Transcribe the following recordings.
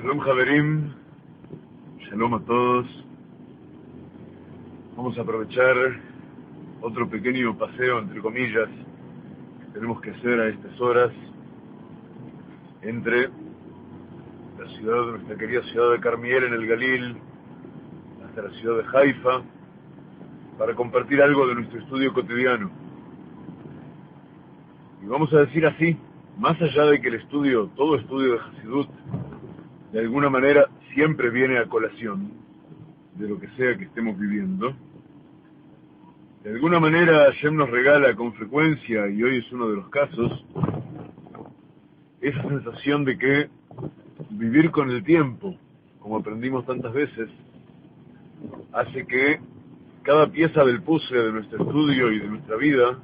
Shalom Javerim, Shalom a todos. Vamos a aprovechar otro pequeño paseo, entre comillas, que tenemos que hacer a estas horas entre la ciudad, nuestra querida ciudad de Carmiel en el Galil, hasta la ciudad de Haifa, para compartir algo de nuestro estudio cotidiano. Y vamos a decir así, más allá de que el estudio, todo estudio de Hasidut, de alguna manera siempre viene a colación de lo que sea que estemos viviendo, de alguna manera Hashem nos regala con frecuencia, y hoy es uno de los casos, esa sensación de que vivir con el tiempo, como aprendimos tantas veces, hace que cada pieza del puzzle de nuestro estudio y de nuestra vida,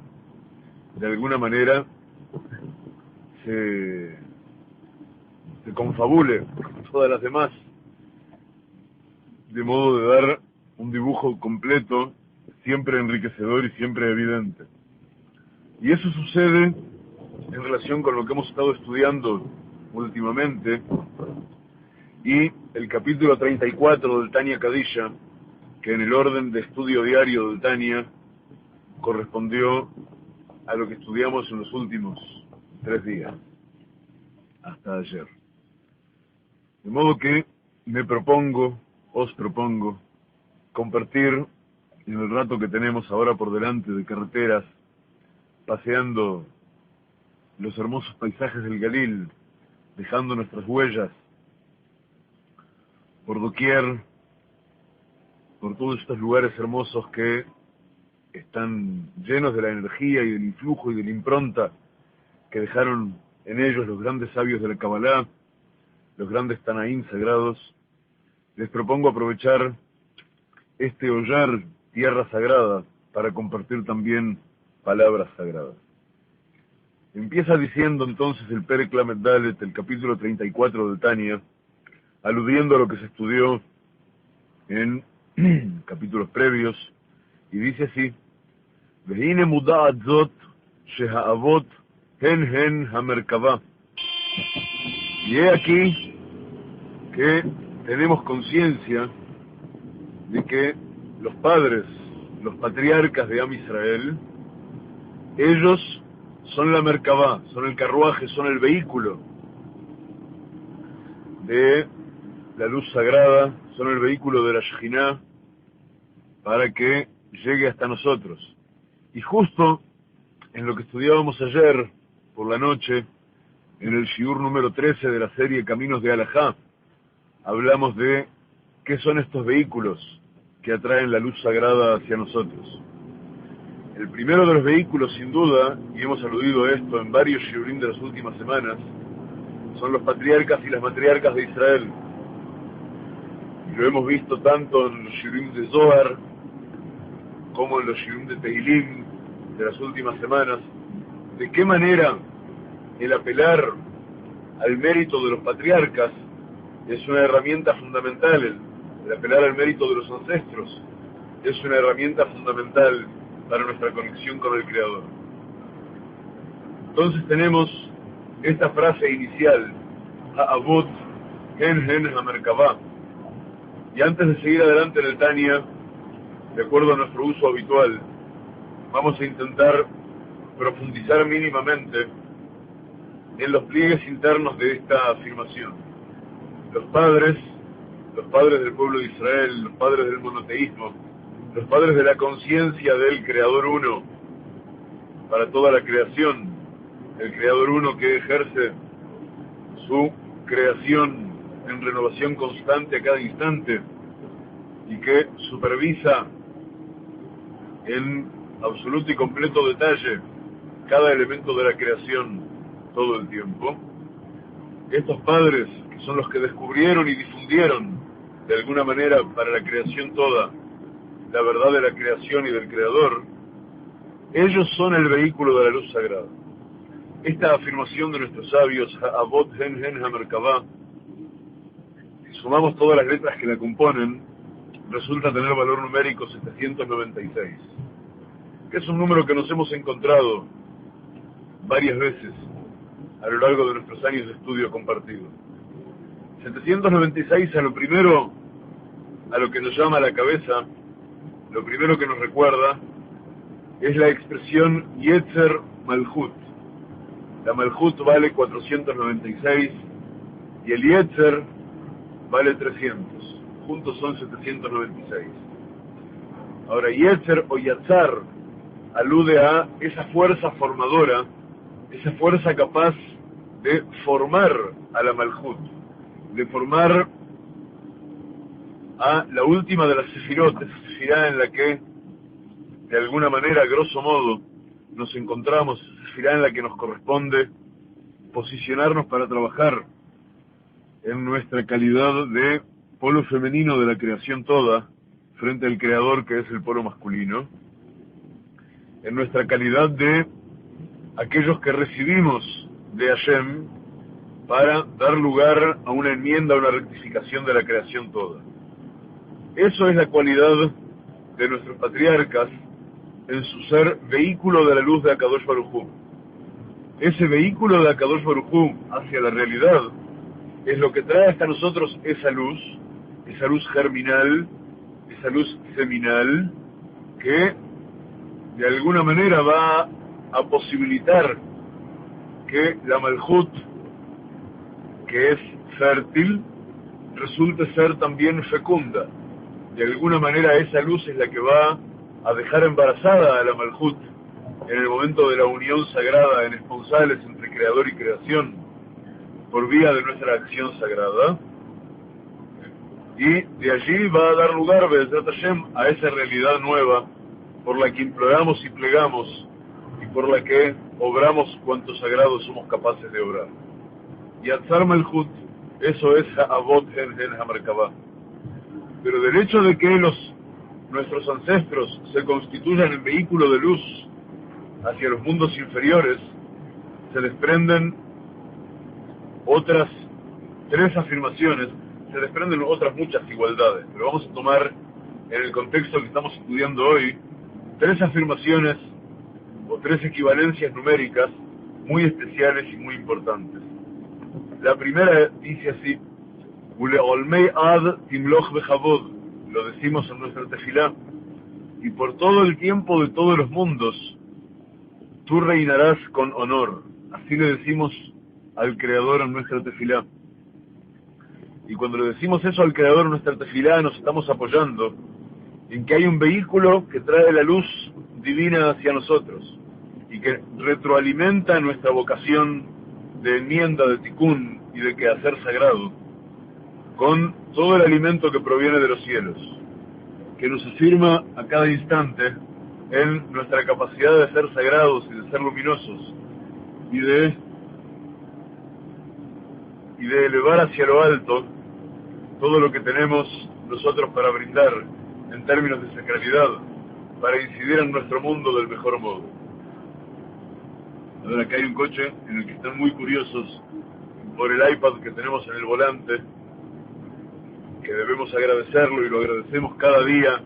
de alguna manera, se confabule con todas las demás, de modo de dar un dibujo completo, siempre enriquecedor y siempre evidente. Y eso sucede en relación con lo que hemos estado estudiando últimamente, y el capítulo 34 del Tanya Kadisha, que en el orden de estudio diario del Tanya correspondió a lo que estudiamos en los últimos 3 días, hasta ayer. De modo que os propongo, compartir en el rato que tenemos ahora por delante de carreteras, paseando los hermosos paisajes del Galil, dejando nuestras huellas por doquier, por todos estos lugares hermosos que están llenos de la energía y del influjo y de la impronta que dejaron en ellos los grandes sabios de la Kabbalah, los grandes Tanaín sagrados. Les propongo aprovechar este hollar, tierra sagrada, para compartir también palabras sagradas. Empieza diciendo entonces el Perek Lamed Dalet, el capítulo 34 del Tanya, aludiendo a lo que se estudió en capítulos previos, y dice así: Vehine muda'at zot sheha'avot hen hamerkava. Y he aquí que tenemos conciencia de que los padres, los patriarcas de Am Israel, ellos son la Merkavá, son el carruaje, son el vehículo de la luz sagrada, son el vehículo de la Shejinah para que llegue hasta nosotros. Y justo en lo que estudiábamos ayer por la noche, en el shiur número 13 de la serie Caminos de Alajá, hablamos de qué son estos vehículos que atraen la luz sagrada hacia nosotros. El primero de los vehículos, sin duda, y hemos aludido a esto en varios shiurim de las últimas semanas, son los patriarcas y las matriarcas de Israel. Y lo hemos visto tanto en los shiurim de Zohar como en los shiurim de Tehilim de las últimas semanas, de qué manera el apelar al mérito de los patriarcas es una herramienta fundamental, el apelar al mérito de los ancestros es una herramienta fundamental para nuestra conexión con el Creador. Entonces tenemos esta frase inicial, Ha'avot hen hamerkavá. Y antes de seguir adelante en el Tanya, de acuerdo a nuestro uso habitual, vamos a intentar profundizar mínimamente en los pliegues internos de esta afirmación. Los padres del pueblo de Israel, los padres del monoteísmo, los padres de la conciencia del Creador Uno para toda la creación, el Creador Uno que ejerce su creación en renovación constante a cada instante y que supervisa en absoluto y completo detalle cada elemento de la creación todo el tiempo. Estos padres, que son los que descubrieron y difundieron de alguna manera para la creación toda la verdad de la creación y del Creador, ellos son el vehículo de la luz sagrada. Esta afirmación de nuestros sabios, Ha'avot hen hamerkavá, si sumamos todas las letras que la componen, resulta tener valor numérico 796, que es un número que nos hemos encontrado varias veces a lo largo de nuestros años de estudio compartido. 796 a lo primero, a lo que nos llama a la cabeza, lo primero que nos recuerda, es la expresión Yetzer Malhut. La Malhut vale 496 y el Yetzer vale 300. Juntos son 796. Ahora, Yetzer o Yatzar alude a esa fuerza formadora, esa fuerza capaz de formar a la Malhut, de formar a la última de las sefirot, esa sefirá en la que, de alguna manera, grosso modo, nos encontramos, esa sefirá en la que nos corresponde posicionarnos para trabajar en nuestra calidad de polo femenino de la creación toda, frente al creador que es el polo masculino, en nuestra calidad de aquellos que recibimos de Hashem para dar lugar a una enmienda, a una rectificación de la creación toda. Eso es la cualidad de nuestros patriarcas en su ser vehículo de la luz de Akadosh Baruj Hu. Ese vehículo de Akadosh Baruj Hu hacia la realidad es lo que trae hasta nosotros esa luz germinal, esa luz seminal, que de alguna manera va a posibilitar que la Malhut, que es fértil, resulte ser también fecunda. De alguna manera esa luz es la que va a dejar embarazada a la Malhut en el momento de la unión sagrada en esponsales entre creador y creación por vía de nuestra acción sagrada, y de allí va a dar lugar, Be'ezrat Hashem, a esa realidad nueva por la que imploramos y plegamos y por la que obramos cuanto sagrados somos capaces de obrar. Y Atzar Malhut, eso es Ha'avot en Hamerkabah. Pero del hecho de que nuestros ancestros se constituyan en vehículo de luz hacia los mundos inferiores, se desprenden otras 3 afirmaciones, se desprenden otras muchas igualdades, pero vamos a tomar en el contexto que estamos estudiando hoy 3 afirmaciones o 3 equivalencias numéricas muy especiales y muy importantes. La primera dice así: Uleolmei ad timloch bechavod, lo decimos en nuestra tefilá, y por todo el tiempo de todos los mundos tú reinarás con honor. Así le decimos al Creador en nuestra tefilá. Y cuando le decimos eso al Creador en nuestra tefilá, nos estamos apoyando en que hay un vehículo que trae la luz divina hacia nosotros y que retroalimenta nuestra vocación de enmienda, de tikkun y de quehacer sagrado con todo el alimento que proviene de los cielos, que nos afirma a cada instante en nuestra capacidad de ser sagrados y de ser luminosos y de elevar hacia lo alto todo lo que tenemos nosotros para brindar en términos de sacralidad, para incidir en nuestro mundo del mejor modo. Ahora, acá hay un coche en el que están muy curiosos por el iPad que tenemos en el volante, que debemos agradecerlo y lo agradecemos cada día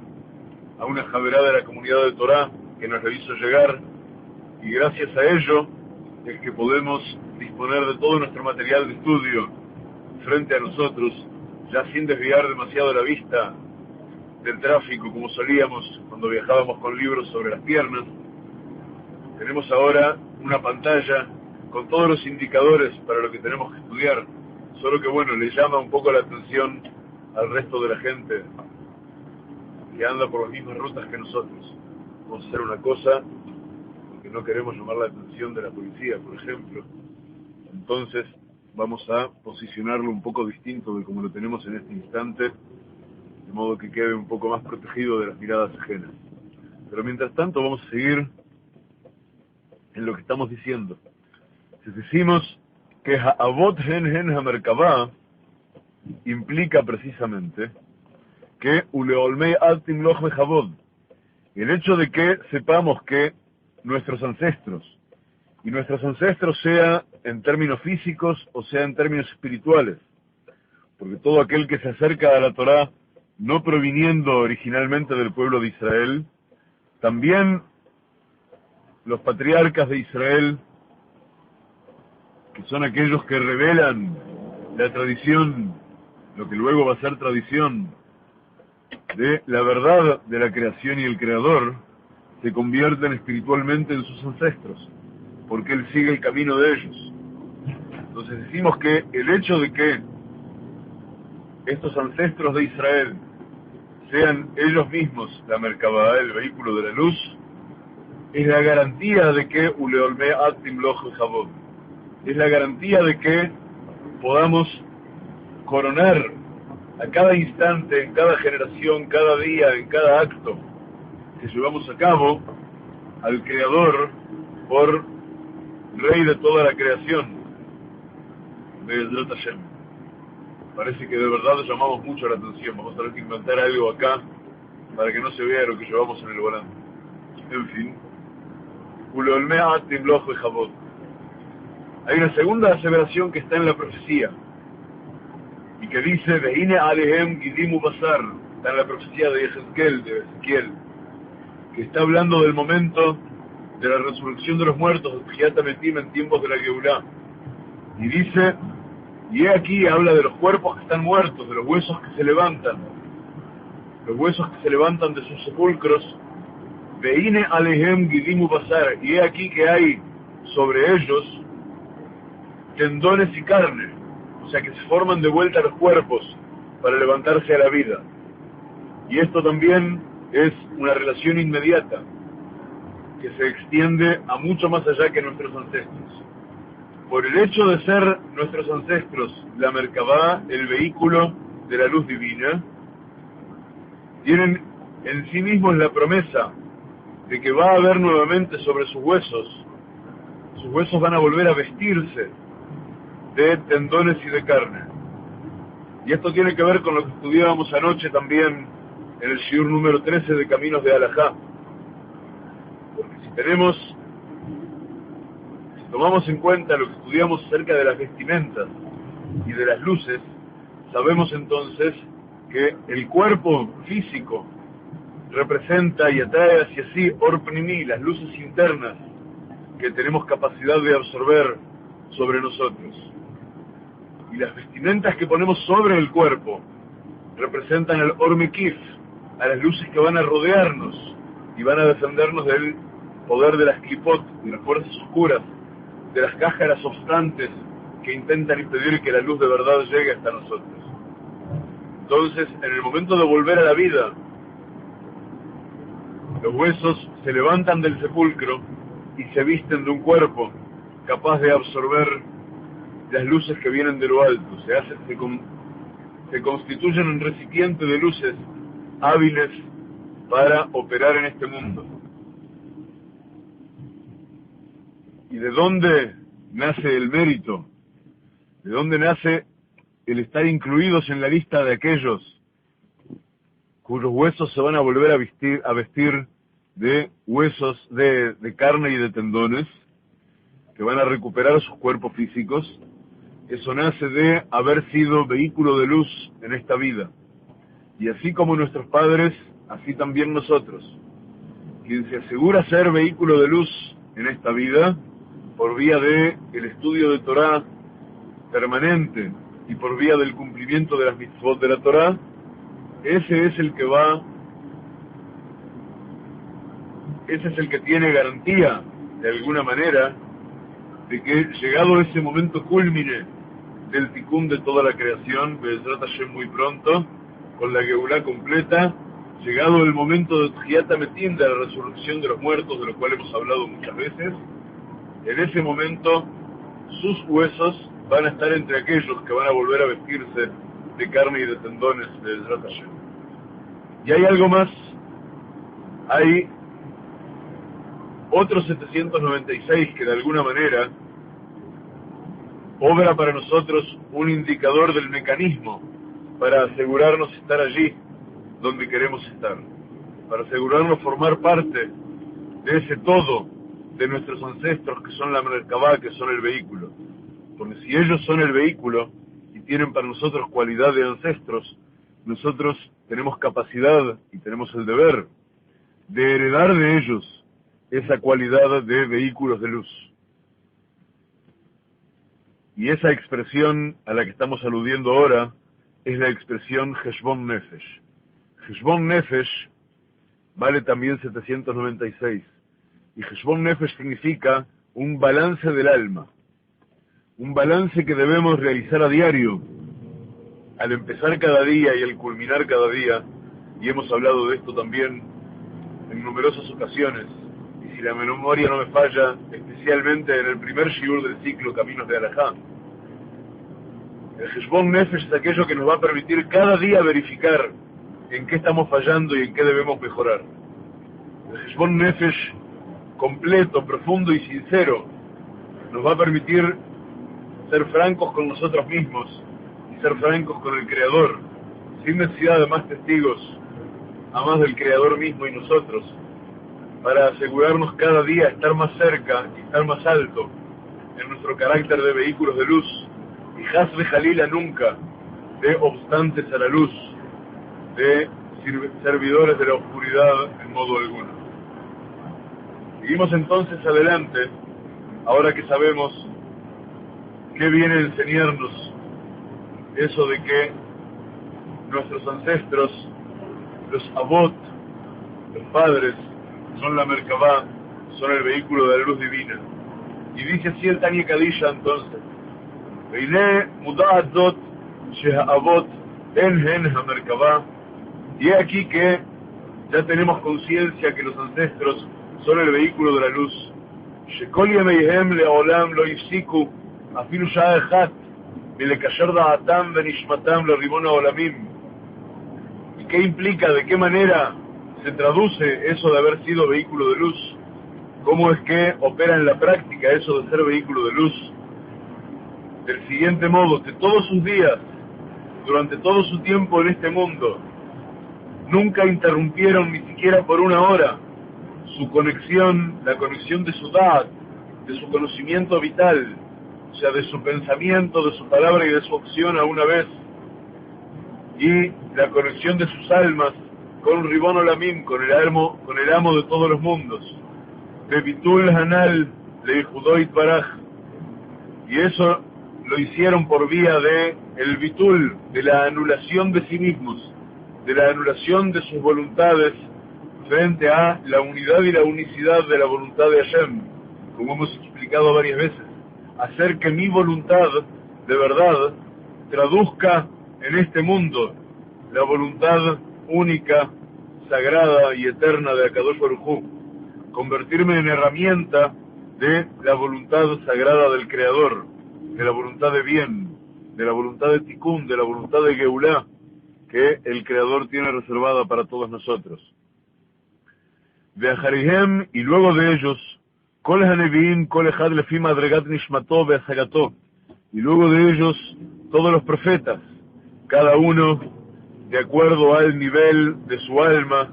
a una javerá de la comunidad de Torá que nos lo hizo llegar, y gracias a ello es que podemos disponer de todo nuestro material de estudio frente a nosotros, ya sin desviar demasiado la vista del tráfico como solíamos cuando viajábamos con libros sobre las piernas. Tenemos ahora una pantalla con todos los indicadores para lo que tenemos que estudiar, solo que bueno, le llama un poco la atención al resto de la gente que anda por las mismas rutas que nosotros. Vamos a hacer una cosa, porque no queremos llamar la atención de la policía, por ejemplo. Entonces vamos a posicionarlo un poco distinto de como lo tenemos en este instante, de modo que quede un poco más protegido de las miradas ajenas. Pero mientras tanto vamos a seguir en lo que estamos diciendo. Si decimos que Ha'avot hen Hamerkabah implica precisamente que Uleolmei ad timloch bechavod, el hecho de que sepamos que nuestros ancestros, y nuestros ancestros sea en términos físicos o sea en términos espirituales, porque todo aquel que se acerca a la Torá no proviniendo originalmente del pueblo de Israel, también los patriarcas de Israel, que son aquellos que revelan la tradición lo que luego va a ser tradición de la verdad de la creación y el creador, se convierten espiritualmente en sus ancestros, porque él sigue el camino de ellos. Entonces decimos que el hecho de que estos ancestros de Israel sean ellos mismos la Merkabah, el vehículo de la luz, es la garantía de que Uleolme Atim Lojo Javod, es la garantía de que podamos coronar a cada instante, en cada generación, cada día, en cada acto que llevamos a cabo al Creador por Rey de toda la creación, Be'ezrat Hashem. Parece que de verdad llamamos mucho la atención. Vamos a tener que inventar algo acá para que no se vea lo que llevamos en el volante. En fin, Uleolmea Timlojo y Jabot. Hay una segunda aseveración que está en la profecía y que dice: Veine Alehem Gidimu Basar. Está en la profecía de Ezequiel, que está hablando del momento de la resurrección de los muertos, de Tchiat HaMetim, en tiempos de la Geulá. Y dice: y he aquí, habla de los cuerpos que están muertos, de los huesos que se levantan, los huesos que se levantan de sus sepulcros. Veine Alehem Gidimu Basar. Y he aquí que hay sobre ellos tendones y carne, o sea que se forman de vuelta los cuerpos para levantarse a la vida. Y esto también es una relación inmediata que se extiende a mucho más allá que nuestros ancestros. Por el hecho de ser nuestros ancestros la Merkabah, el vehículo de la luz divina, tienen en sí mismos la promesa de que va a haber nuevamente sobre sus huesos van a volver a vestirse de tendones y de carne. Y esto tiene que ver con lo que estudiábamos anoche también en el shiur número 13 de Caminos de Alajá. Porque si tomamos en cuenta lo que estudiamos acerca de las vestimentas y de las luces, sabemos entonces que el cuerpo físico representa y atrae hacia sí Orpnimi, las luces internas que tenemos capacidad de absorber sobre nosotros. Y las vestimentas que ponemos sobre el cuerpo representan el Ormekif, a las luces que van a rodearnos y van a defendernos del poder de las klipot, de las fuerzas oscuras, de las cáscaras obstantes que intentan impedir que la luz de verdad llegue hasta nosotros. Entonces, en el momento de volver a la vida, los huesos se levantan del sepulcro y se visten de un cuerpo capaz de absorber las luces que vienen de lo alto. Se constituyen en recipiente de luces hábiles para operar en este mundo. ¿Y de dónde nace el mérito? ¿De dónde nace el estar incluidos en la lista de aquellos cuyos huesos se van a volver a vestir de huesos de carne y de tendones, que van a recuperar sus cuerpos físicos? Eso nace de haber sido vehículo de luz en esta vida. Y así como nuestros padres, así también nosotros. Quien se asegura ser vehículo de luz en esta vida, por vía de el estudio de Torah permanente y por vía del cumplimiento de las mitzvot de la Torah, ese es el que tiene garantía, de alguna manera, de que llegado ese momento cúlmine del tikkun de toda la creación, Be'ezrat Hashem muy pronto, con la Geulá completa, llegado el momento de Tchiat HaMetim, de la resurrección de los muertos, de lo cual hemos hablado muchas veces, en ese momento sus huesos van a estar entre aquellos que van a volver a vestirse de carne y de tendones de Be'ezrat Hashem. Y hay algo más, hay otros 796 que de alguna manera obra para nosotros un indicador del mecanismo para asegurarnos estar allí donde queremos estar, para asegurarnos formar parte de ese todo de nuestros ancestros que son la Merkabah, que son el vehículo. Porque si ellos son el vehículo y tienen para nosotros cualidad de ancestros, nosotros tenemos capacidad y tenemos el deber de heredar de ellos esa cualidad de vehículos de luz. Y esa expresión a la que estamos aludiendo ahora es la expresión Heshbon Nefesh. Heshbon Nefesh vale también 796. Y Heshbon Nefesh significa un balance del alma. Un balance que debemos realizar a diario, al empezar cada día y al culminar cada día. Y hemos hablado de esto también en numerosas ocasiones. Y si la memoria no me falla, especialmente en el primer shiur del ciclo Caminos de Alajá. El Heshbon Nefesh es aquello que nos va a permitir cada día verificar en qué estamos fallando y en qué debemos mejorar. El Heshbon Nefesh completo, profundo y sincero nos va a permitir ser francos con nosotros mismos y ser francos con el Creador, sin necesidad de más testigos, a más del Creador mismo y nosotros, para asegurarnos cada día estar más cerca y estar más alto en nuestro carácter de vehículos de luz, y Hasbe Jalila nunca de obstantes a la luz, de servidores de la oscuridad en modo alguno. Seguimos entonces adelante, ahora que sabemos qué viene a enseñarnos eso de que nuestros ancestros, los Avot, los padres, son la Merkabá, son el vehículo de la luz divina. Y dice así el Tanya Kadisha entonces: Veine muda'at zot she'ha'avot en hen ha'merkabá. Y aquí que ya tenemos conciencia que los ancestros son el vehículo de la luz. Shekol yemeihem le'olam lo yifsiku afilu sha'a echat milekasher da'atam venishmatam le'rimon ha'olamim. ¿Y qué implica? ¿De qué manera se traduce eso de haber sido vehículo de luz? ¿Cómo es que opera en la práctica eso de ser vehículo de luz? Del siguiente modo: que todos sus días, durante todo su tiempo en este mundo, nunca interrumpieron ni siquiera por una hora su conexión, la conexión de su dad, de su conocimiento vital, o sea, de su pensamiento, de su palabra y de su acción a una vez, y la conexión de sus almas con Ribon Olamim, con el amo de todos los mundos, de Bitul Hanal, de Judoit Baraj. Y eso lo hicieron por vía de el Bitul, de la anulación de sí mismos, de la anulación de sus voluntades frente a la unidad y la unicidad de la voluntad de Hashem, como hemos explicado varias veces. Hacer que mi voluntad de verdad traduzca en este mundo la voluntad única, sagrada y eterna de Akadosh Baruj Hu. Convertirme en herramienta de la voluntad sagrada del Creador, de la voluntad de bien, de la voluntad de Tikkun, de la voluntad de Geulá, que el Creador tiene reservada para todos nosotros. De Aharihem, y luego de ellos, Kol Haneviim, Kol Echad Lefi Madregat Nishmato Be'asagato, y luego de ellos, todos los profetas, cada uno de acuerdo al nivel de su alma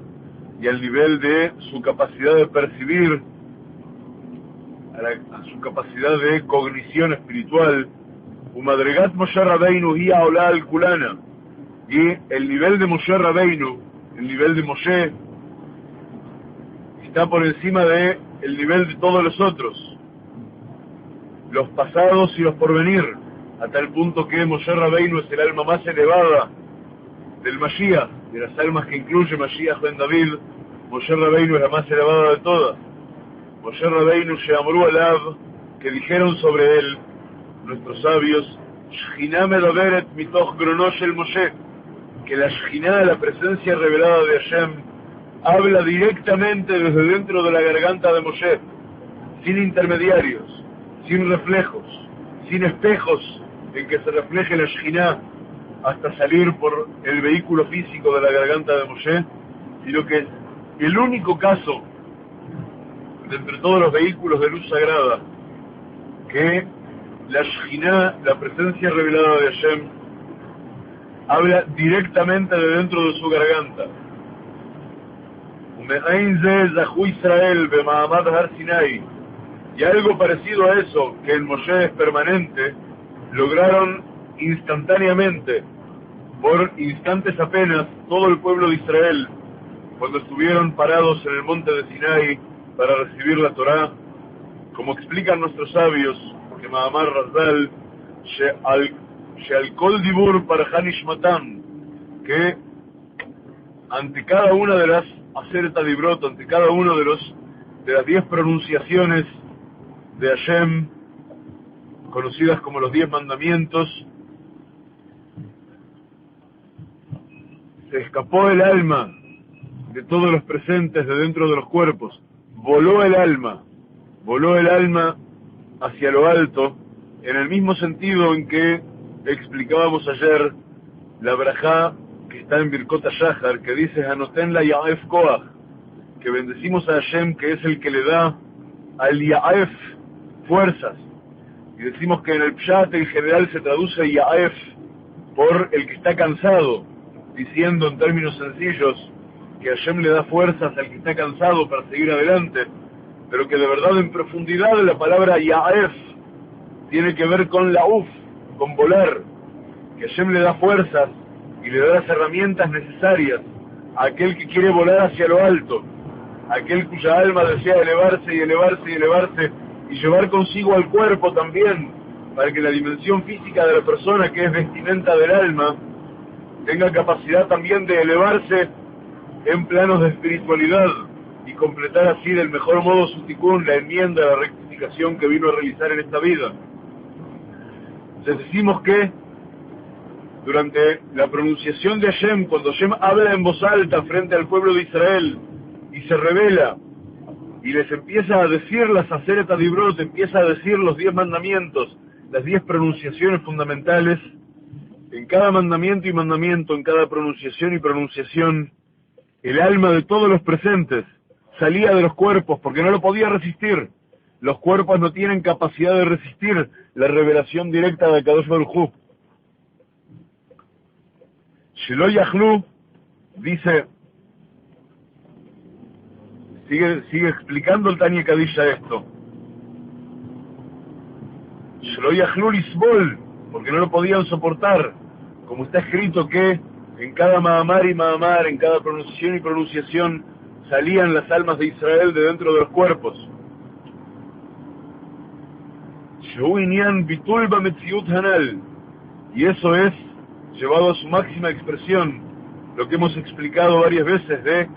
y al nivel de su capacidad de percibir, a su capacidad de cognición espiritual. Umadregat Moshe Rabbeinu hi ha'ola al kulana, y el nivel de Moshe Rabbeinu, el nivel de Moshe, está por encima de el nivel de todos los otros, los pasados y los porvenir, a tal punto que Moshe Rabbeinu es el alma más elevada del Mashiach, de las almas que incluye Mashiach ben David. Moshe Rabbeinu es la más elevada de todas. Moshe Rabbeinu she'amru alav, que dijeron sobre él nuestros sabios, Shechina medaberet mitoch grono shel Moshe, que la Shechina, la presencia revelada de Hashem, habla directamente desde dentro de la garganta de Moshe, sin intermediarios, sin reflejos, sin espejos en que se refleje la Shechina hasta salir por el vehículo físico de la garganta de Moshe, sino que es el único caso de entre todos los vehículos de luz sagrada que la Shechina, la presencia revelada de Hashem, habla directamente de dentro de su garganta. Israel b'ma'amad Har Sinai, y algo parecido a eso, que en Moshe es permanente, lograron instantáneamente, por instantes apenas, todo el pueblo de Israel, cuando estuvieron parados en el monte de Sinai para recibir la Torá, como explican nuestros sabios, que Mahamar Razdal, Sheal Kol Dibur Parhan Ishmatam, que ante cada una de las Aseret Dibrot, ante cada uno de las 10 pronunciaciones de Hashem, conocidas como los 10 mandamientos, se escapó el alma de todos los presentes de dentro de los cuerpos, voló el alma hacia lo alto, en el mismo sentido en que explicábamos ayer la brajá que está en Birkot HaShachar, que dice Hanoten la Ya'ef Koach, que bendecimos a Hashem, que es el que le da al Ya'ef fuerzas, y decimos que en el Pshat en general se traduce Ya'ef por el que está cansado, diciendo en términos sencillos que Hashem le da fuerzas al que está cansado para seguir adelante, pero que de verdad en profundidad la palabra Ya'ef tiene que ver con La'uf, con volar, que Hashem le da fuerzas y le da las herramientas necesarias a aquel que quiere volar hacia lo alto, aquel cuya alma desea elevarse y elevarse y elevarse y llevar consigo al cuerpo también, para que la dimensión física de la persona, que es vestimenta del alma, tenga capacidad también de elevarse en planos de espiritualidad y completar así del mejor modo su tikkun, la enmienda, la rectificación que vino a realizar en esta vida. Entonces decimos que durante la pronunciación de Hashem, cuando Hashem habla en voz alta frente al pueblo de Israel y se revela y les empieza a decir las Aseret Dibrot, empieza a decir los 10 mandamientos, las 10 pronunciaciones fundamentales, en cada mandamiento y mandamiento, en cada pronunciación y pronunciación, el alma de todos los presentes salía de los cuerpos porque no lo podía resistir. Los cuerpos no tienen capacidad de resistir la revelación directa de Kadosh Baruj Hu. Shelo Yachlu dice, sigue explicando el Tanya Kadisha esto. Shelo Yachlu Lisbol, porque no lo podían soportar, como está escrito que en cada Mahamar y Mahamar, en cada pronunciación y pronunciación, salían las almas de Israel de dentro de los cuerpos. Shehu Inyan Bitul Bametziut Hanal, y eso es llevado a su máxima expresión, lo que hemos explicado varias veces de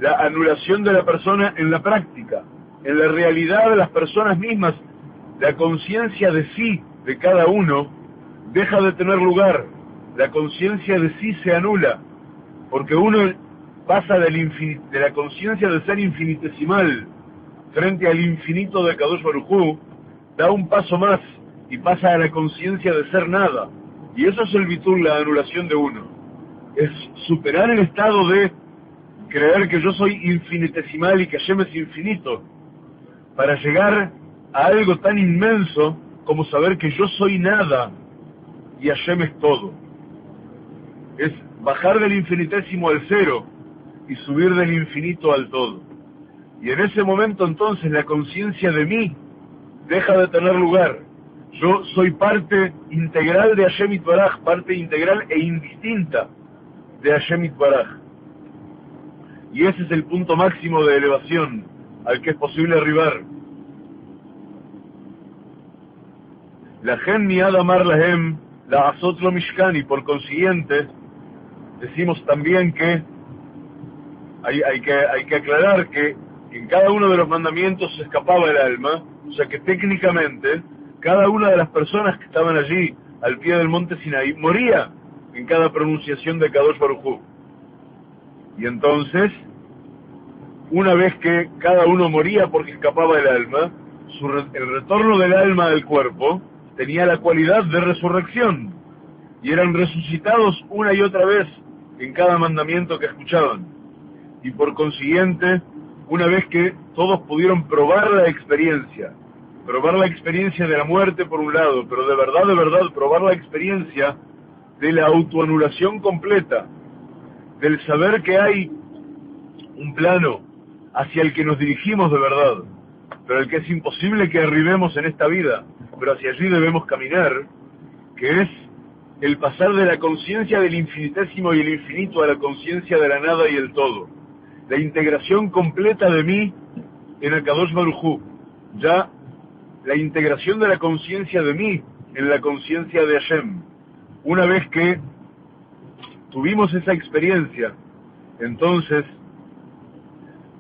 la anulación de la persona en la práctica, en la realidad de las personas mismas. La conciencia de sí de cada uno deja de tener lugar, la conciencia de sí se anula, porque uno pasa de la conciencia de ser infinitesimal frente al infinito de Kadosh Baruj Hu, da un paso más y pasa a la conciencia de ser nada. Y eso es el bitul, la anulación de uno. Es superar el estado de creer que yo soy infinitesimal y que Hashem es infinito, para llegar a algo tan inmenso como saber que yo soy nada y Hashem es todo. Es bajar del infinitésimo al cero y subir del infinito al todo. Y en ese momento entonces la conciencia de mí deja de tener lugar. Yo soy parte integral de Hashem Yitbaraj, parte integral e indistinta de Hashem Yitbaraj. Y ese es el punto máximo de elevación al que es posible arribar. La gen miad amar lahem la azot lo mishkan, y por consiguiente decimos también que hay que aclarar que en cada uno de los mandamientos se escapaba el alma, o sea que técnicamente cada una de las personas que estaban allí al pie del monte Sinaí moría en cada pronunciación de Kadosh Baruj Hu. Y entonces, una vez que cada uno moría porque escapaba el alma, el retorno del alma al cuerpo tenía la cualidad de resurrección, y eran resucitados una y otra vez en cada mandamiento que escuchaban. Y por consiguiente, una vez que todos pudieron probar la experiencia de la muerte por un lado, pero de verdad, probar la experiencia de la autoanulación completa, del saber que hay un plano hacia el que nos dirigimos de verdad, pero el que es imposible que arribemos en esta vida, pero hacia allí debemos caminar, que es el pasar de la conciencia del infinitésimo y el infinito a la conciencia de la nada y el todo. La integración completa de mí en el Kadosh Baruj Hu. Ya la integración de la conciencia de mí en la conciencia de Hashem. Una vez que tuvimos esa experiencia, entonces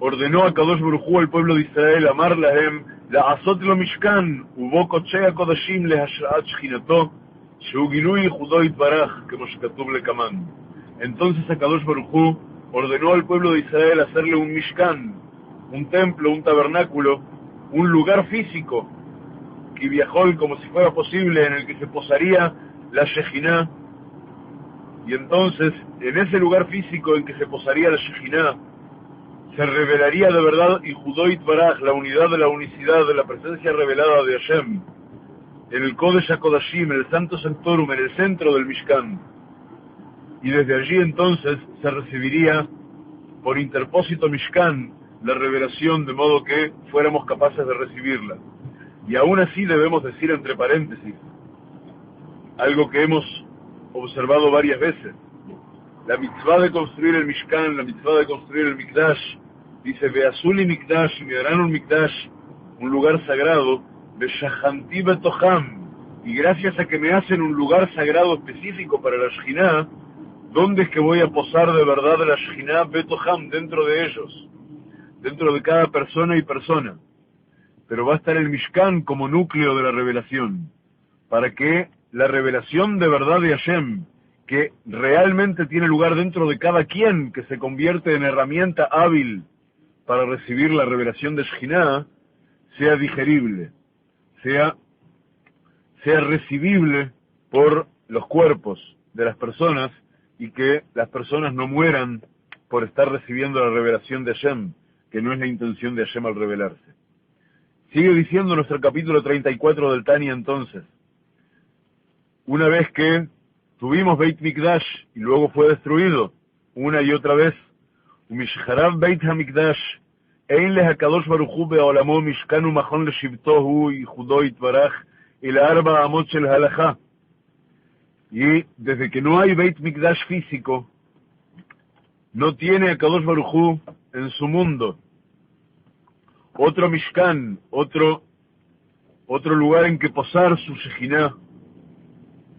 ordenó a Kadosh Baruj Hu al pueblo de Israel, amar lahem, la'asot lo mishkan, ubo kochei kodashim lehashrat shchinato, shehu ginui yichudo yitbarach, como shekatuv lekaman. Entonces a Kadosh Baruj Hu ordenó al pueblo de Israel hacerle un mishkan, un templo, un tabernáculo, un lugar físico, que viajó como si fuera posible, en el que se posaría la Shejinah. Y entonces, en ese lugar físico en que se posaría la Shejinah, se revelaría de verdad y Judóit Baraj, la unidad de la unicidad, de la presencia revelada de Hashem, en el Kodesh HaKodashim, en el Santo Sanctorum, en el centro del Mishkan. Y desde allí entonces se recibiría por interpósito Mishkan la revelación, de modo que fuéramos capaces de recibirla. Y aún así debemos decir entre paréntesis algo que hemos observado varias veces. La mitzvah de construir el Mishkan, la mitzvah de construir el Mikdash, dice, Veazuli Mikdash, y me darán un Mikdash, un lugar sagrado, Veshahanti Betoham, y gracias a que me hacen un lugar sagrado específico para la Shejinah, ¿dónde es que voy a posar de verdad la Shejinah Betoham? Dentro de ellos, dentro de cada persona y persona. Pero va a estar el Mishkan como núcleo de la revelación, para que la revelación de verdad de Hashem, que realmente tiene lugar dentro de cada quien, que se convierte en herramienta hábil para recibir la revelación de Shejinah, sea digerible, sea recibible por los cuerpos de las personas, y que las personas no mueran por estar recibiendo la revelación de Hashem, que no es la intención de Hashem al revelarse. Sigue diciendo nuestro capítulo 34 del Tania entonces, una vez que tuvimos Beit Mikdash y luego fue destruido una y otra vez, Umishcharav Beit HaMikdash, Ein leh HaKadosh Baruch Hu be'olamo Mishkan u'machon leshivtohu yichudo yitbarach el arba amot shel halachá. Y desde que no hay Beit Mikdash físico, no tiene a Kadosh Baruj Hu en su mundo otro Mishkan, otro lugar en que posar su Shejinah,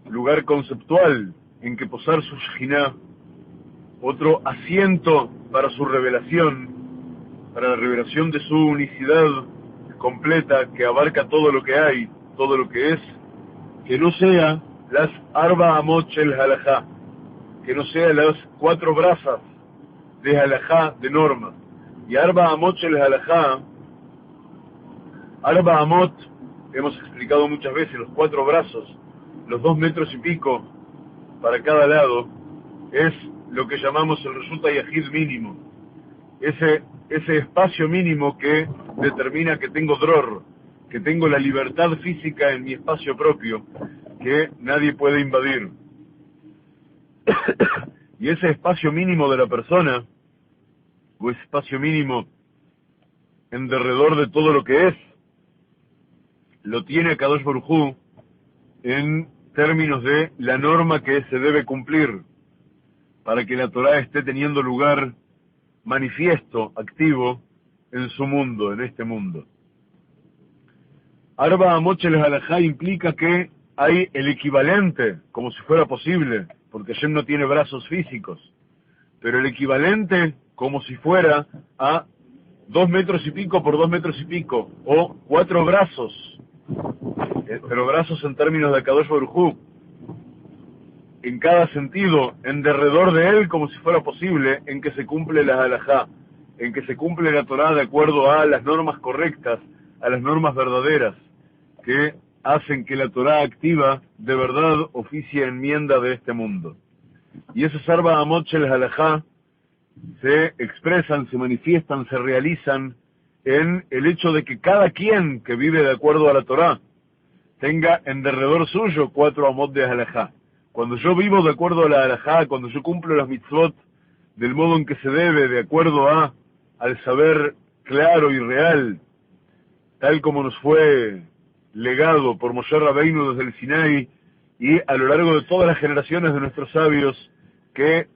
lugar conceptual en que posar su Shejinah, otro asiento para su revelación, para la revelación de su unicidad completa, que abarca todo lo que hay, todo lo que es, que no sea las Arba Amot Shel Halajá, que no sea las 4 brazas de Halajá, de norma. Y Arba Amot Shel Halajá, Arba Amot, hemos explicado muchas veces, los 4 brazos, los 2 metros y pico para cada lado, es lo que llamamos el Resulta Yahid mínimo. Ese espacio mínimo que determina que tengo dror, que tengo la libertad física en mi espacio propio, que nadie puede invadir. Y ese espacio mínimo de la persona, o espacio mínimo en derredor de todo lo que es, lo tiene Kadosh Baruj Hu en términos de la norma que se debe cumplir para que la Torah esté teniendo lugar manifiesto, activo, en su mundo, en este mundo. Arba Amot Shel Halajá implica que hay el equivalente, como si fuera posible, porque Hashem no tiene brazos físicos, pero el equivalente como si fuera a 2 metros y pico por 2 metros y pico, o 4 brazos, pero brazos en términos de Kadosh Baruj Hu, en cada sentido, en derredor de él, como si fuera posible, en que se cumple la halajá, en que se cumple la Torah de acuerdo a las normas correctas, a las normas verdaderas, que hacen que la Torah activa de verdad oficie enmienda de este mundo. Y esos Arba Amot Shel Halajá se expresan, se manifiestan, se realizan en el hecho de que cada quien que vive de acuerdo a la Torah tenga en derredor suyo 4 Amot de Halajá. Cuando yo vivo de acuerdo a la Halajá, cuando yo cumplo las mitzvot del modo en que se debe, de acuerdo al saber claro y real, tal como nos fue legado por Moshe Rabbeinu desde el Sinai y a lo largo de todas las generaciones de nuestros sabios que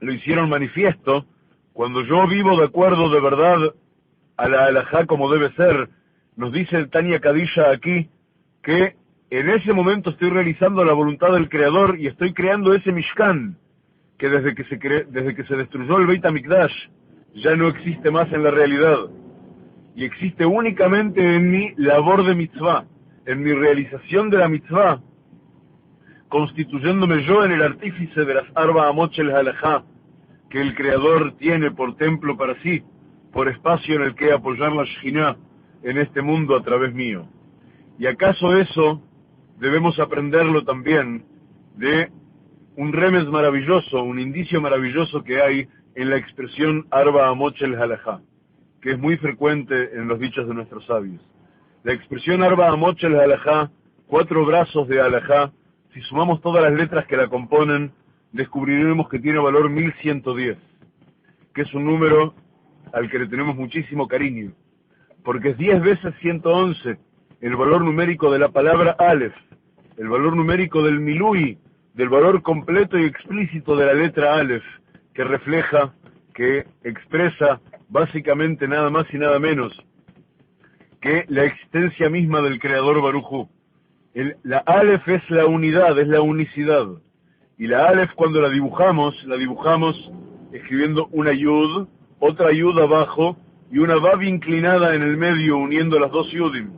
lo hicieron manifiesto, cuando yo vivo de acuerdo de verdad a la halajá como debe ser, nos dice el Tania Kadisha aquí que en ese momento estoy realizando la voluntad del Creador y estoy creando ese Mishkan, que desde que se destruyó el Beit HaMikdash, ya no existe más en la realidad, y existe únicamente en mi labor de mitzvah, en mi realización de la mitzvah, constituyéndome yo en el artífice de las Arba Amot Shel Halajá, que el Creador tiene por templo para sí, por espacio en el que apoyar la Shekhinah en este mundo a través mío. ¿Y acaso eso debemos aprenderlo también de un remes maravilloso, un indicio maravilloso que hay en la expresión Arba Amot Shel Halajá, que es muy frecuente en los dichos de nuestros sabios? La expresión Arba Amot Shel Halajá, 4 brazos de Halajá, si sumamos todas las letras que la componen, descubriremos que tiene valor 1110, que es un número al que le tenemos muchísimo cariño, porque es 10 veces 111 el valor numérico de la palabra Aleph, el valor numérico del Milui, del valor completo y explícito de la letra Aleph, que refleja, que expresa básicamente nada más y nada menos que la existencia misma del Creador Baruj Hu. La Aleph es la unidad, es la unicidad. Y la Aleph, cuando la dibujamos escribiendo una Yud, otra Yud abajo, y una Vav inclinada en el medio uniendo las dos Yudim.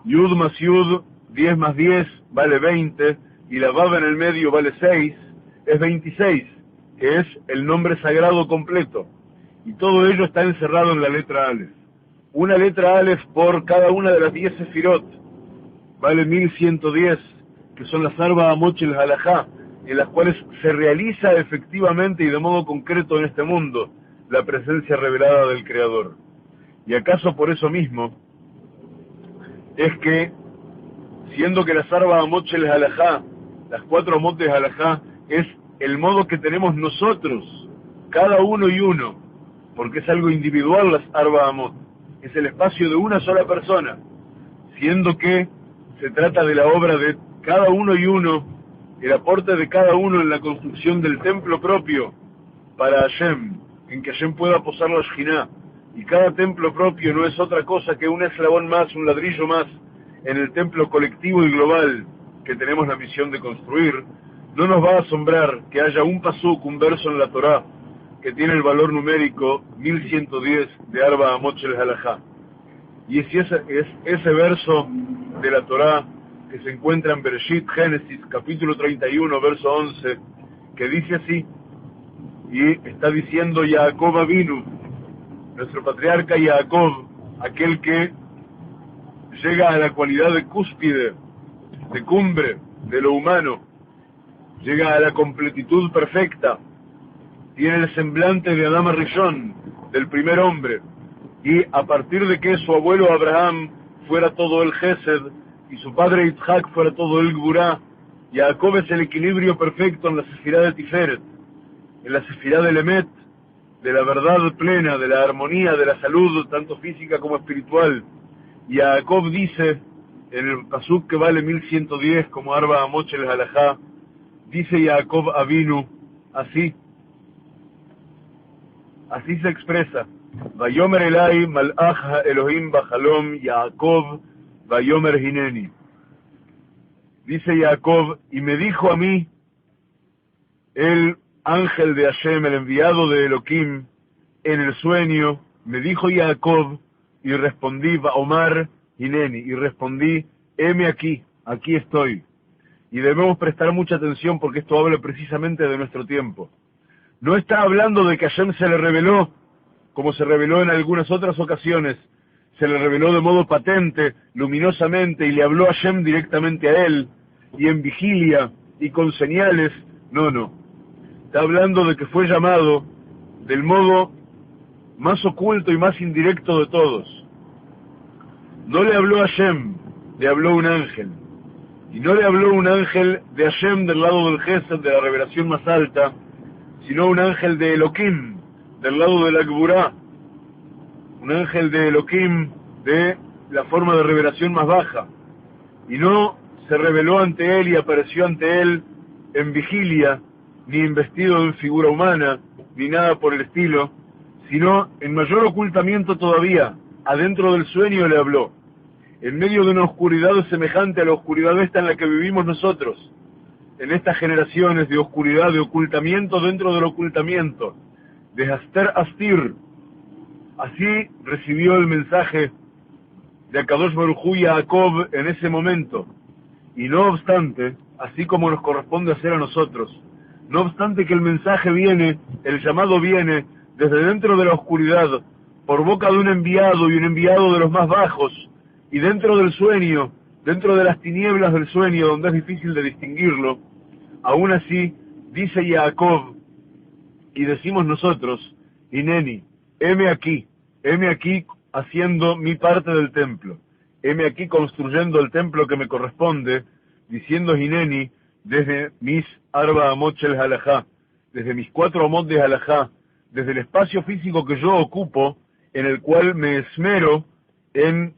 Yud más Yud, 10 más 10, vale 20, y la Vav en el medio vale 6, es 26, que es el nombre sagrado completo. Y todo ello está encerrado en la letra Aleph. Una letra Aleph por cada una de las 10 sefirot vale 1110, que son las Arba Amot Shel Halajá, en las cuales se realiza efectivamente y de modo concreto en este mundo la presencia revelada del Creador. Y acaso por eso mismo es que, siendo que las Arba Amot Shel Halajá, las 4 Amot de Halajá, es el modo que tenemos nosotros, cada uno y uno, porque es algo individual las Arba Amot, es el espacio de una sola persona, siendo que se trata de la obra de cada uno y uno, el aporte de cada uno en la construcción del templo propio para Hashem, en que Hashem pueda posar la Shekhinah. Y cada templo propio no es otra cosa que un eslabón más, un ladrillo más, en el templo colectivo y global que tenemos la misión de construir. No nos va a asombrar que haya un pasuk, un verso en la Torá, que tiene el valor numérico 1110 de Arba Amot Shel Halajá. Y es ese verso de la Torá que se encuentra en Bereshit, Génesis, capítulo 31, verso 11, que dice así, y está diciendo Jacob Avinu, nuestro patriarca Jacob, aquel que llega a la cualidad de cúspide, de cumbre, de lo humano, llega a la completitud perfecta, tiene el semblante de Adán Rishon, del primer hombre, y a partir de que su abuelo Abraham fuera todo el Gesed, y su padre Yitzhak fuera todo el Gburá, Jacob es el equilibrio perfecto en la sefirá de Tiferet, en la sefirá del Emet, de la verdad plena, de la armonía, de la salud, tanto física como espiritual. Y Jacob dice, en el pasuk que vale 1110 como Arba Amot Shel Halajá, dice Jacob Avinu, así se expresa, Vayomer Elai Malach Elohim Bachalom Jacob Vayomer Hineni. Dice Jacob, y me dijo a mí el ángel de Hashem, el enviado de Elohim, en el sueño, me dijo Jacob, y respondí, Vaomar Hineni, y respondí, heme aquí estoy. Y debemos prestar mucha atención porque esto habla precisamente de nuestro tiempo. No está hablando de que Hashem se le reveló, como se reveló en algunas otras ocasiones, se le reveló de modo patente, luminosamente, y le habló a Hashem directamente a él, y en vigilia, y con señales. No. Está hablando de que fue llamado del modo más oculto y más indirecto de todos. No le habló a Hashem, le habló un ángel. Y no le habló un ángel de Hashem del lado del Gesed, de la revelación más alta, sino un ángel de Elohim, del lado de la Gburá, un ángel de Elohim de la forma de revelación más baja. Y no se reveló ante él y apareció ante él en vigilia, ni investido en figura humana, ni nada por el estilo, sino en mayor ocultamiento todavía, adentro del sueño le habló. en medio de una oscuridad semejante a la oscuridad esta en la que vivimos nosotros, en estas generaciones de oscuridad, de ocultamiento dentro del ocultamiento, de Haster Astir. Así recibió el mensaje de Akadosh Baruj Hu y Jacob en ese momento. Y no obstante, así como nos corresponde hacer a nosotros, no obstante que el mensaje viene, el llamado viene desde dentro de la oscuridad, por boca de un enviado y un enviado de los más bajos, y dentro del sueño, dentro de las tinieblas del sueño, donde es difícil de distinguirlo, aún así, dice Jacob, y decimos nosotros, Hineni, heme aquí haciendo mi parte del templo, heme aquí construyendo el templo que me corresponde, diciendo Hineni, desde mis Arba Amot Shel Halajá, desde mis 4 Amot de Halajá, desde el espacio físico que yo ocupo, en el cual me esmero en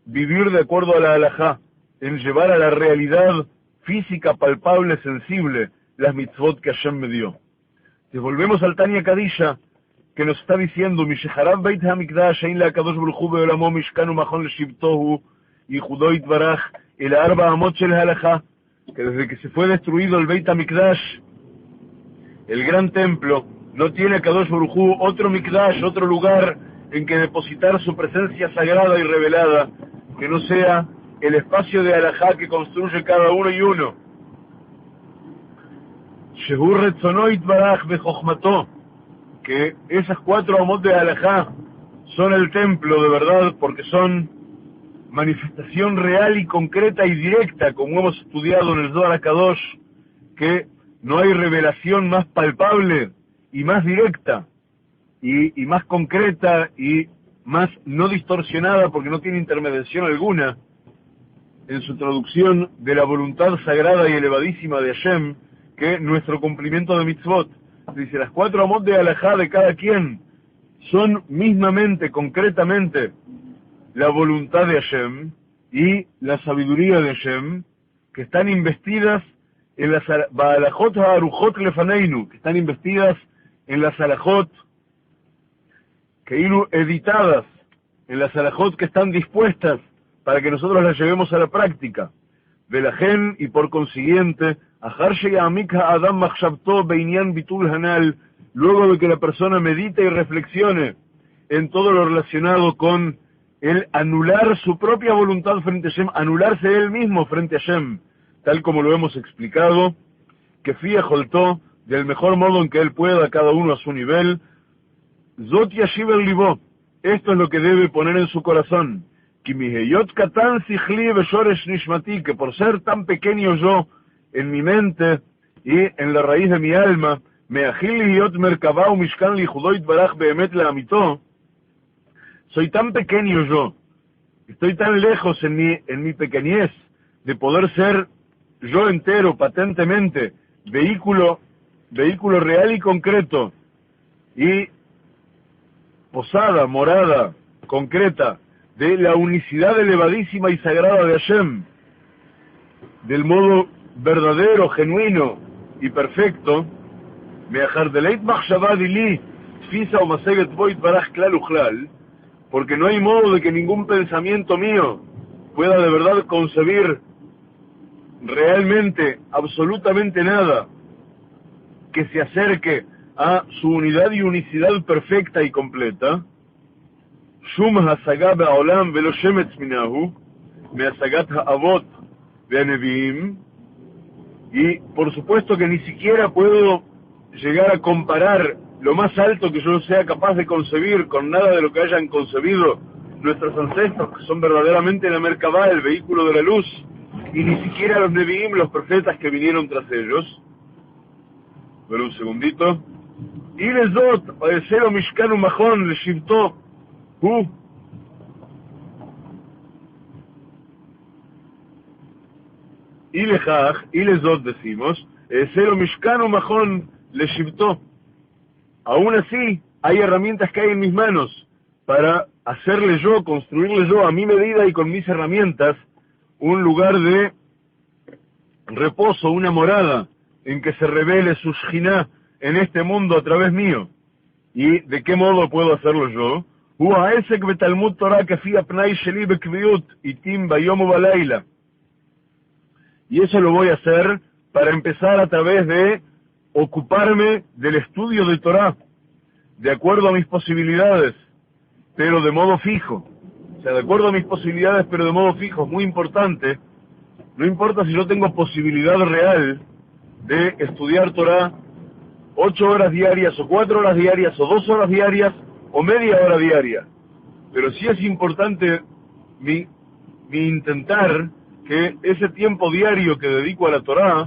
vivir de acuerdo a la Halajá, en llevar a la realidad física, palpable, sensible, las mitzvot que Hashem me dio. Si volvemos al Tanya Kadisha, que nos está diciendo, Misheharav Beit HaMikdash, Ein LaKadosh Baruch Hu Be'olamo Mishkan Umachon LeShivtohu, Yichudó Itbaraj, el Arba Amot Shel Halajá, que desde que se fue destruido el Beit HaMikdash, el gran templo, no tiene a Kadosh Baruj Hu otro Mikdash, otro lugar en que depositar su presencia sagrada y revelada, que no sea el espacio de Halajá que construye cada uno y uno. Shehu Retzono Itbaraj Bechochmato, que esas 4 amot de Halajá son el templo de verdad, porque son manifestación real y concreta y directa, como hemos estudiado en el Zohar HaKadosh, que no hay revelación más palpable y más directa y más concreta y más no distorsionada, porque no tiene intermediación alguna en su traducción de la voluntad sagrada y elevadísima de Hashem, que nuestro cumplimiento de mitzvot. Dice, las 4 amot de Halajá de cada quien son mismamente, concretamente, la voluntad de Hashem y la sabiduría de Hashem, que están investidas en las Baalajot Ha'arujot Lefaneinu, que están investidas en las Alajot, que ilu editadas, en las Alajot que están dispuestas para que nosotros las llevemos a la práctica. Velajen, y por consiguiente, Ahar Sheyamik Ha'adam Machshavto Beinyan Bitul Hanal, luego de que la persona medite y reflexione en todo lo relacionado con el anular su propia voluntad frente a Hashem, anularse él mismo frente a Hashem, tal como lo hemos explicado, que Fia Joltó, del mejor modo en que él pueda, cada uno a su nivel, Zot Yashiv el Libo, esto es lo que debe poner en su corazón, que por ser tan pequeño yo, en mi mente y en la raíz de mi alma, me agil merkabau mishkan li judoit baraj behemet la amito, soy tan pequeño yo, estoy tan lejos en mi pequeñez de poder ser yo entero, patentemente, vehículo real y concreto, y posada, morada, concreta, de la unicidad elevadísima y sagrada de Hashem, del modo verdadero, genuino y perfecto, porque no hay modo de que ningún pensamiento mío pueda de verdad concebir realmente, absolutamente nada que se acerque a su unidad y unicidad perfecta y completa. Shum hasagá ba'olam velo shemetz minahu, mehasagat ha'avot ve'aneviim, y por supuesto que ni siquiera puedo llegar a comparar lo más alto que yo sea capaz de concebir con nada de lo que hayan concebido nuestros ancestros, que son verdaderamente la Merkabah, el vehículo de la luz, y ni siquiera los Nevi'im, los profetas que vinieron tras ellos. Pero un segundito. Y lezot, Cero Mishkan Umachon, le Shivto, y lejach, y lezot decimos, Cero Mishkan Umachon, le Shivto. Aún así, hay herramientas que hay en mis manos para hacerle yo, construirle yo a mi medida y con mis herramientas un lugar de reposo, una morada en que se revele su Shjiná en este mundo a través mío. ¿Y de qué modo puedo hacerlo yo? הוא העסק בתלמוד תורה כפי הפנאי שלי בקביעות, איתים ביום ובלילה. Y eso lo voy a hacer para empezar a través de ocuparme del estudio de Torah, de acuerdo a mis posibilidades, pero de modo fijo. O sea, de acuerdo a mis posibilidades, pero de modo fijo. Es muy importante. No importa si yo tengo posibilidad real de estudiar Torah 8 horas diarias, o 4 horas diarias, o 2 horas diarias, o media hora diaria. Pero sí es importante mi intentar que ese tiempo diario que dedico a la Torah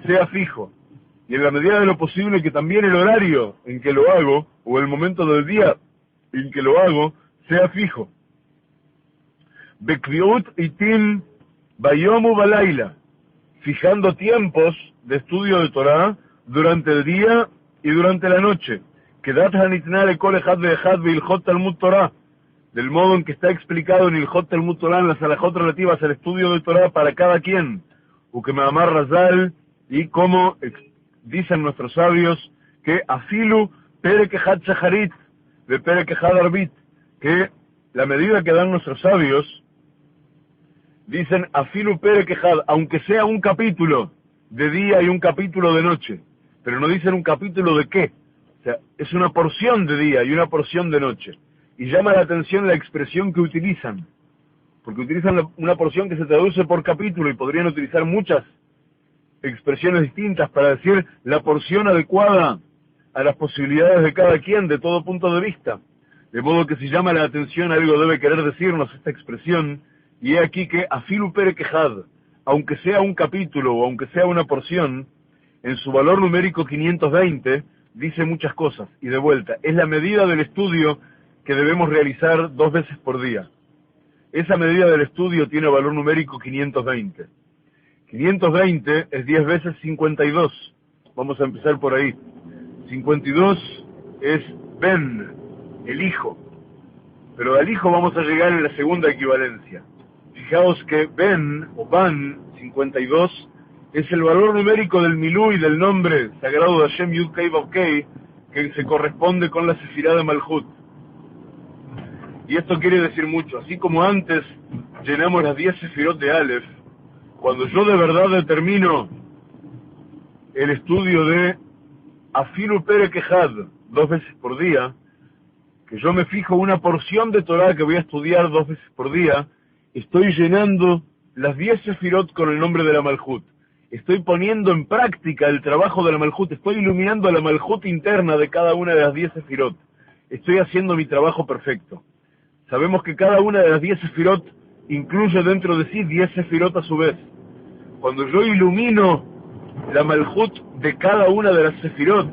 sea fijo. Y en la medida de lo posible que también el horario en que lo hago, o el momento del día en que lo hago, sea fijo. Bekviut itim bayomu balayla, fijando tiempos de estudio de Torah durante el día y durante la noche. Kedat hanitna lekol echad ve'echad ve'ilchot Talmud Torah, del modo en que está explicado en Ilchot Talmud Torah, en las alajot relativas al estudio de Torah para cada quien. Ukemamar Razal, y como dicen nuestros sabios, que afilu perek echad shacharit ve perek echad arbit, que la medida que dan nuestros sabios, dicen afilu perek echad, aunque sea un capítulo de día y un capítulo de noche, pero no dicen un capítulo de qué. O sea, es una porción de día y una porción de noche. Y llama la atención la expresión que utilizan, porque utilizan una porción que se traduce por capítulo y podrían utilizar muchas expresiones distintas para decir la porción adecuada a las posibilidades de cada quien de todo punto de vista. De modo que si llama la atención algo debe querer decirnos esta expresión, y he aquí que afilu perek echad, aunque sea un capítulo o aunque sea una porción, en su valor numérico 520 dice muchas cosas. Y de vuelta, es la medida del estudio que debemos realizar 2 veces por día. Esa medida del estudio tiene valor numérico 520. 520 es 10 veces 52. Vamos a empezar por ahí. 52 es Ben, el hijo. Pero al hijo vamos a llegar en la segunda equivalencia. Fijaos que Ben, o Ban, 52, es el valor numérico del Milui, del nombre sagrado de Hashem Yud Kei Vav Kei, que se corresponde con la Sefirá de Malhut. Y esto quiere decir mucho. Así como antes llenamos las 10 Sefirot de Aleph, cuando yo de verdad determino el estudio de Afilu Perek Echad 2 veces por día, que yo me fijo una porción de Torah que voy a estudiar 2 veces por día, estoy llenando las 10 Sefirot con el nombre de la Malhut. Estoy poniendo en práctica el trabajo de la Malhut, estoy iluminando la Malhut interna de cada una de las 10 Sefirot. Estoy haciendo mi trabajo perfecto. Sabemos que cada una de las 10 Sefirot incluye dentro de sí 10 Sefirot a su vez. Cuando yo ilumino la Malhut de cada una de las Sefirot,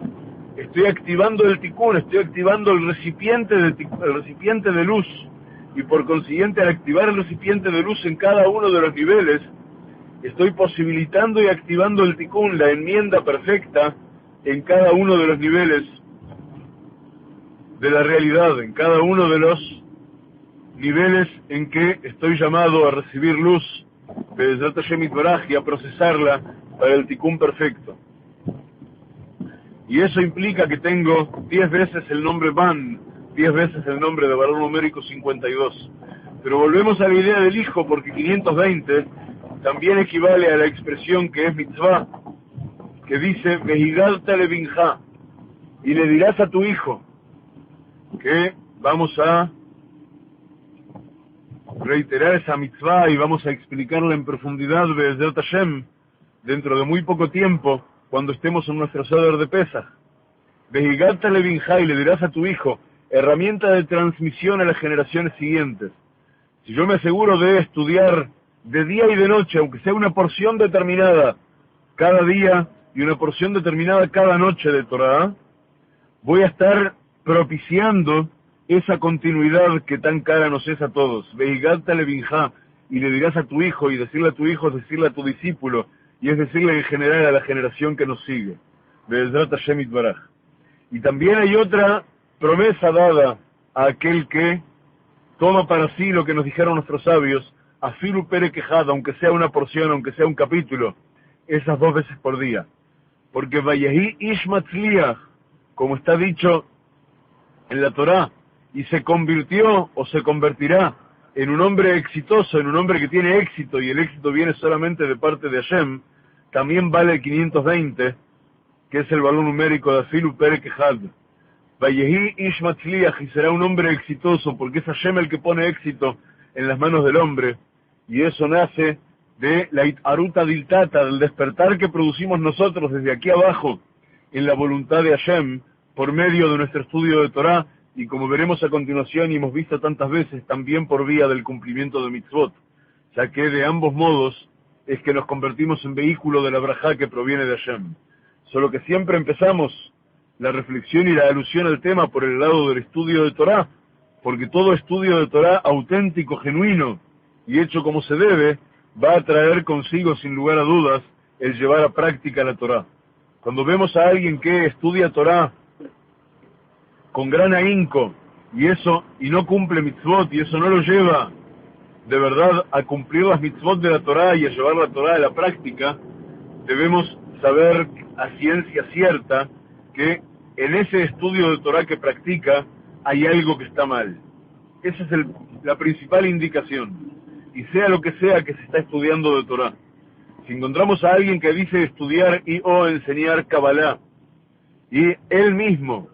estoy activando el Tikkun, estoy activando el recipiente de luz, y por consiguiente al activar el recipiente de luz en cada uno de los niveles, estoy posibilitando y activando el Tikkun, la enmienda perfecta, en cada uno de los niveles de la realidad, en cada uno de los niveles en que estoy llamado a recibir luz, Be'ezrat Hashem Yitbaraj, y a procesarla para el Tikkun perfecto. Y eso implica que tengo 10 veces el nombre Ban, 10 veces el nombre de valor numérico 52. Pero volvemos a la idea del hijo, porque 520 también equivale a la expresión que es mitzvah, que dice Vehigalta levinja, y le dirás a tu hijo, que vamos a reiterar esa mitzvah y vamos a explicarla en profundidad Be'ezrat Hashem dentro de muy poco tiempo, cuando estemos en nuestro Seder de Pesach. Vehigalta levinja, y le dirás a tu hijo, herramienta de transmisión a las generaciones siguientes. Si yo me aseguro de estudiar de día y de noche, aunque sea una porción determinada cada día y una porción determinada cada noche de Torah, voy a estar propiciando esa continuidad que tan cara nos es a todos. Vehigalta levinja, y le dirás a tu hijo, y decirle a tu hijo es decirle a tu discípulo, y es decirle en general a la generación que nos sigue. Be'ezrat Hashem Yitbaraj. Y también hay otra promesa dada a aquel que toma para sí lo que nos dijeron nuestros sabios, afilu perek echad, aunque sea una porción, aunque sea un capítulo, esas 2 veces por día. Porque Vayehi ish matzliach, como está dicho en la Torá, y se convirtió o se convertirá en un hombre exitoso, en un hombre que tiene éxito, y el éxito viene solamente de parte de Hashem, también vale 520, que es el valor numérico de Afilu Perek Echad. Vayehi Ish Matzliach, y será un hombre exitoso, porque es Hashem el que pone éxito en las manos del hombre, y eso nace de la Aruta Diltata, del despertar que producimos nosotros desde aquí abajo, en la voluntad de Hashem, por medio de nuestro estudio de Torah, y como veremos a continuación y hemos visto tantas veces, también por vía del cumplimiento de mitzvot, ya que de ambos modos es que nos convertimos en vehículo de la brajá que proviene de Hashem. Solo que siempre empezamos la reflexión y la alusión al tema por el lado del estudio de Torah, porque todo estudio de Torah auténtico, genuino y hecho como se debe, va a traer consigo, sin lugar a dudas, el llevar a práctica la Torah. Cuando vemos a alguien que estudia Torah con gran ahínco, y no cumple mitzvot, y eso no lo lleva de verdad a cumplir las mitzvot de la Torah y a llevar la Torah a la práctica, debemos saber a ciencia cierta que en ese estudio de Torah que practica hay algo que está mal. Esa es la principal indicación. Y sea lo que sea que se está estudiando de Torah. Si encontramos a alguien que dice estudiar y o enseñar Kabbalah, y él mismo,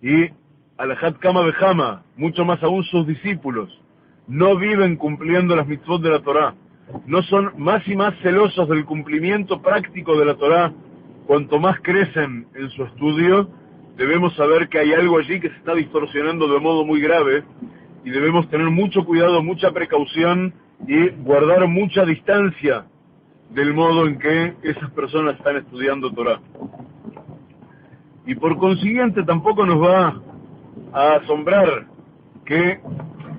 y Alajat Kama Bejama, mucho más aún sus discípulos, no viven cumpliendo las mitzvot de la Torah, no son más y más celosos del cumplimiento práctico de la Torah, cuanto más crecen en su estudio, debemos saber que hay algo allí que se está distorsionando de modo muy grave, y debemos tener mucho cuidado, mucha precaución, y guardar mucha distancia del modo en que esas personas están estudiando Torah. Y por consiguiente tampoco nos va a asombrar que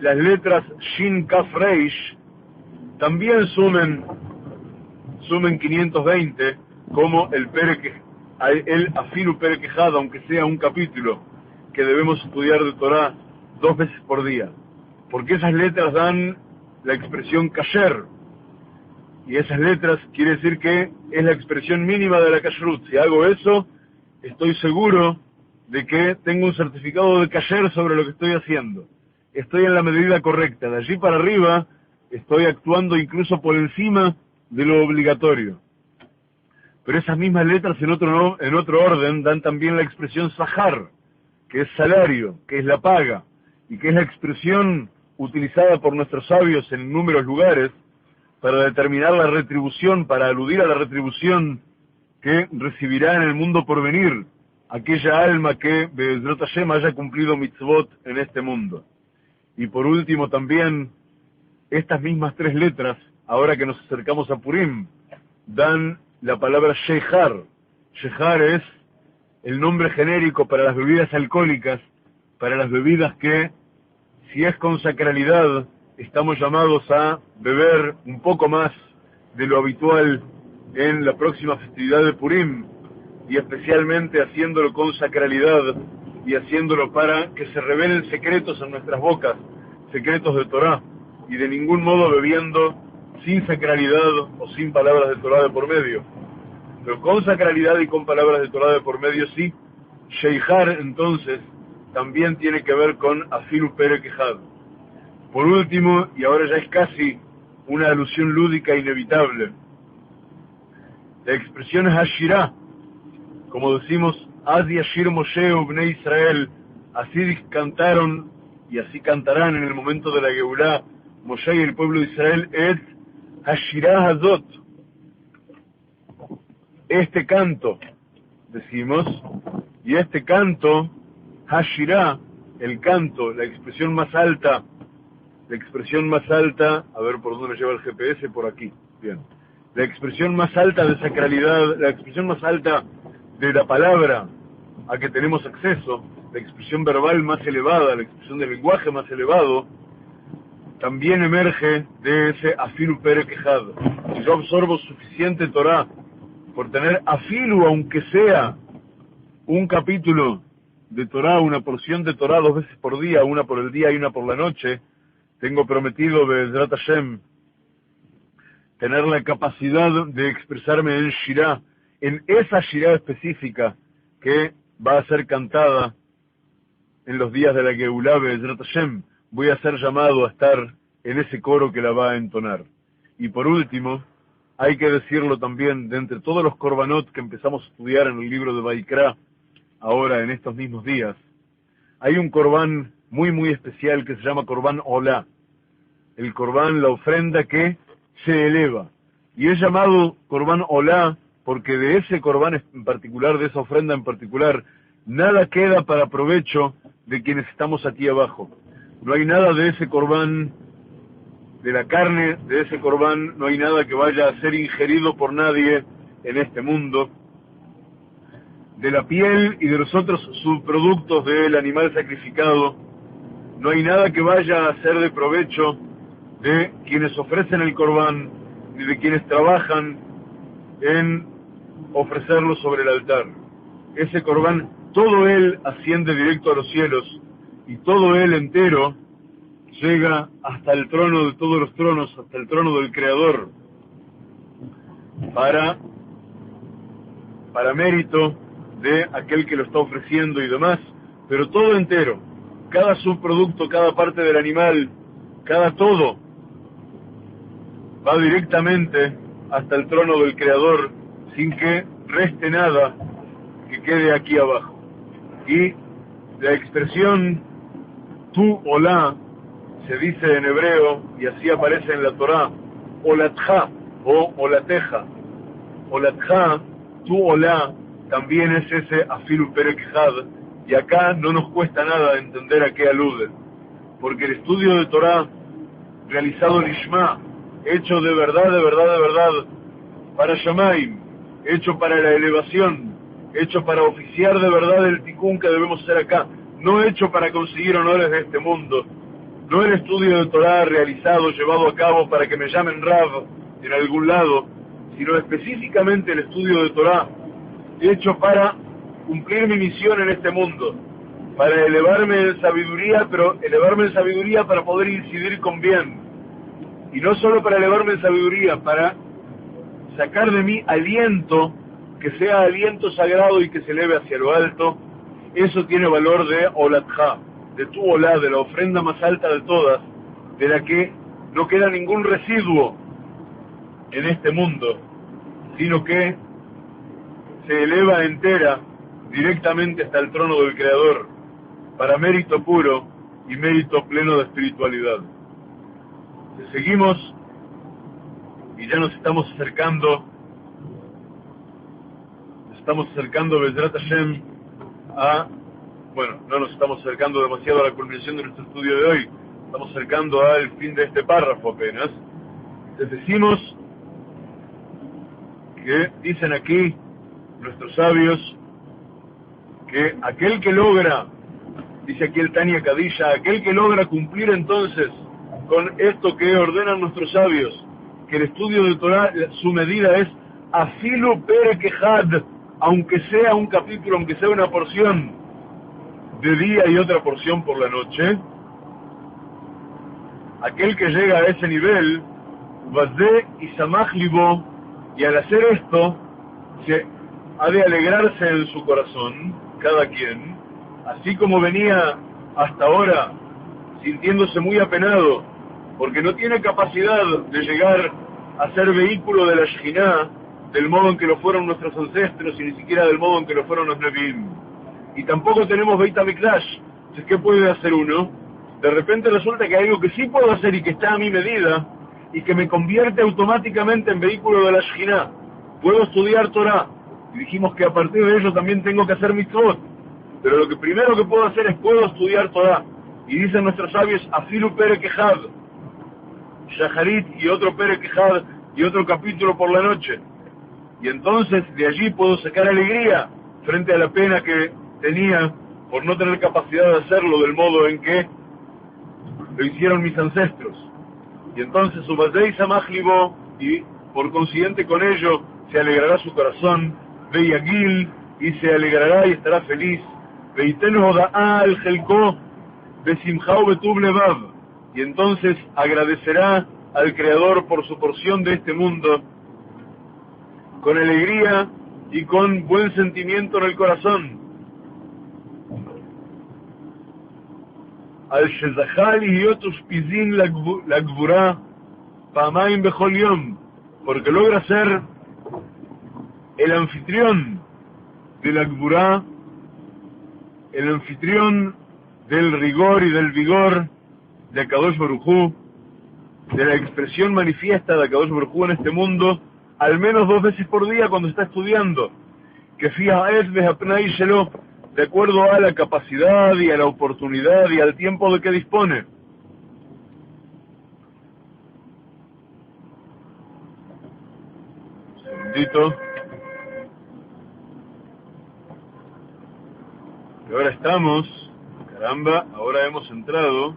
las letras Shin Kaf Reish también sumen 520, como el Afilu Perek Echad, aunque sea un capítulo que debemos estudiar de Torah 2 veces por día, porque esas letras dan la expresión kasher, y esas letras quiere decir que es la expresión mínima de la kashrut. Si hago eso, estoy seguro de que tengo un certificado de kasher sobre lo que estoy haciendo. Estoy en la medida correcta. De allí para arriba, estoy actuando incluso por encima de lo obligatorio. Pero esas mismas letras en otro orden dan también la expresión sahar, que es salario, que es la paga, y que es la expresión utilizada por nuestros sabios en inúmeros lugares para determinar la retribución, para aludir a la retribución que recibirá en el mundo por venir aquella alma que Be'ezrat Hashem haya cumplido mitzvot en este mundo. Y por último también, estas mismas 3 letras, ahora que nos acercamos a Purim, dan la palabra Shehar. Shehar es el nombre genérico para las bebidas alcohólicas, para las bebidas que, si es con sacralidad, estamos llamados a beber un poco más de lo habitual en la próxima festividad de Purim, y especialmente haciéndolo con sacralidad y haciéndolo para que se revelen secretos en nuestras bocas, secretos de Torah, y de ningún modo bebiendo sin sacralidad o sin palabras de Torah de por medio. Pero con sacralidad y con palabras de Torah de por medio sí. Sheihar entonces también tiene que ver con Afilu Perek Echad. Por último, y ahora ya es casi una alusión lúdica inevitable, la expresión Hashirah, como decimos, Az Yashir Moshe Ubnei Israel, así cantaron y así cantarán en el momento de la Geulá Moshe y el pueblo de Israel, Et Hashirah Hazot, este canto, decimos, y este canto, Hashirah, el canto, la expresión más alta, a ver por dónde me lleva el GPS, por aquí, bien, la expresión más alta de sacralidad, la expresión más alta de la palabra a que tenemos acceso, la expresión verbal más elevada, la expresión del lenguaje más elevado, también emerge de ese Afilu Perek Echad. Si yo absorbo suficiente Torah por tener Afilu, aunque sea un capítulo de Torah, una porción de Torah 2 veces por día, una por el día y una por la noche, tengo prometido, Be'ezrat Hashem, tener la capacidad de expresarme en Shirah, en esa Shirah específica que va a ser cantada en los días de la Geulá Be'ezrat Hashem, voy a ser llamado a estar en ese coro que la va a entonar. Y por último, hay que decirlo también, de entre todos los korbanot que empezamos a estudiar en el libro de Vaikra, ahora en estos mismos días, hay un korban muy muy especial que se llama korban Olá. El korban, la ofrenda que se eleva. Y es llamado korban Olá porque de ese korban en particular, de esa ofrenda en particular, nada queda para provecho de quienes estamos aquí abajo. No hay nada de ese korban, de la carne de ese korban, no hay nada que vaya a ser ingerido por nadie en este mundo. De la piel y de los otros subproductos del animal sacrificado, no hay nada que vaya a ser de provecho de quienes ofrecen el korban, ni de quienes trabajan en ofrecerlo sobre el altar. Ese korban, todo él asciende directo a los cielos, y todo él entero llega hasta el trono de todos los tronos, hasta el trono del Creador, para mérito de aquel que lo está ofreciendo y demás, pero todo entero, cada subproducto, cada parte del animal, cada todo, va directamente hasta el trono del Creador, sin que reste nada que quede aquí abajo. Y la expresión tu olá se dice en hebreo, y así aparece en la Torá, olatja o olateja. Olatja, tu olá, también es ese afilu perek had, y acá no nos cuesta nada entender a qué alude, porque el estudio de Torá realizado en Ishma, hecho de verdad, de verdad, de verdad, para Shamaim, hecho para la elevación, hecho para oficiar de verdad el tikkun que debemos hacer acá, no hecho para conseguir honores de este mundo, no el estudio de Torá realizado, llevado a cabo para que me llamen Rav en algún lado, sino específicamente el estudio de Torá, hecho para cumplir mi misión en este mundo, para elevarme en sabiduría, pero elevarme en sabiduría para poder incidir con bien, y no solo para elevarme en sabiduría, para sacar de mí aliento, que sea aliento sagrado y que se eleve hacia lo alto. Eso tiene valor de olatja, de tu olá, de la ofrenda más alta de todas, de la que no queda ningún residuo en este mundo, sino que se eleva entera directamente hasta el trono del Creador, para mérito puro y mérito pleno de espiritualidad. Seguimos y ya nos estamos acercando Be'ezrat Hashem no nos estamos acercando demasiado a la culminación de nuestro estudio de hoy, estamos acercando al fin de este párrafo apenas. Les decimos que dicen aquí nuestros sabios que aquel que logra, dice aquí el Tania Kadisha, aquel que logra cumplir entonces con esto que ordenan nuestros sabios, que el estudio de Torah, su medida es afilu perek had, aunque sea un capítulo, aunque sea una porción de día y otra porción por la noche, aquel que llega a ese nivel, vazde y samach libo, y al hacer esto, se ha de alegrarse en su corazón, cada quien, así como venía hasta ahora sintiéndose muy apenado, porque no tiene capacidad de llegar a ser vehículo de la Shekhinah del modo en que lo fueron nuestros ancestros y ni siquiera del modo en que lo fueron los Nevi'im. Y tampoco tenemos Beit HaMikdash. Entonces, ¿qué puede hacer uno? De repente resulta que hay algo que sí puedo hacer y que está a mi medida y que me convierte automáticamente en vehículo de la Shekhinah. Puedo estudiar Torah. Y dijimos que a partir de ello también tengo que hacer mitzvot. Pero lo que primero que puedo hacer es puedo estudiar Torah. Y dicen nuestros sabios, afilu perek had, shaharit y otro perek had y otro capítulo por la noche. Y entonces de allí puedo sacar alegría frente a la pena que tenía por no tener capacidad de hacerlo del modo en que lo hicieron mis ancestros. Y entonces su Bazei Samach Libo, y por consiguiente con ello se alegrará su corazón, Veyagil, y se alegrará y estará feliz, Veitenu Hoda'a al Jelko, Besimchau Betub Levav, y entonces agradecerá al Creador por su porción de este mundo, con alegría y con buen sentimiento en el corazón. al shezachá lihiot ushpizin la gvura pa'amayim bechol yom, porque logra ser el anfitrión de la gvura, el anfitrión del rigor y del vigor de Akadosh Baruj Hu, de la expresión manifiesta de Akadosh Baruj Hu en este mundo, al menos 2 veces por día cuando está estudiando, que fi'aet ve'hapnai shelo, de acuerdo a la capacidad y a la oportunidad y al tiempo de que dispone. Un segundito. Y ahora estamos, caramba, ahora hemos entrado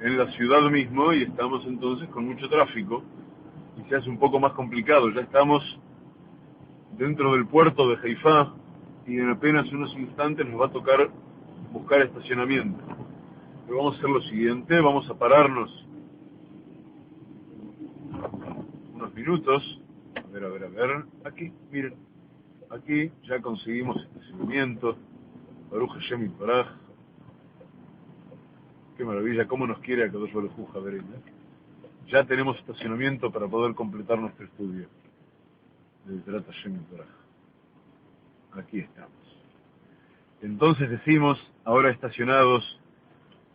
en la ciudad mismo y estamos entonces con mucho tráfico y se hace un poco más complicado. Ya estamos dentro del puerto de Haifá y en apenas unos instantes nos va a tocar buscar estacionamiento. Pero vamos a hacer lo siguiente, vamos a pararnos unos minutos. A ver, aquí, miren, aquí ya conseguimos estacionamiento. Baruch Hashem Yitbaraj. Qué maravilla, cómo nos quiere Akadosh Baruj Hu, Javerim. Ya tenemos estacionamiento para poder completar nuestro estudio. Detrás Hashem Yitbaraj. Aquí estamos. Entonces decimos, ahora estacionados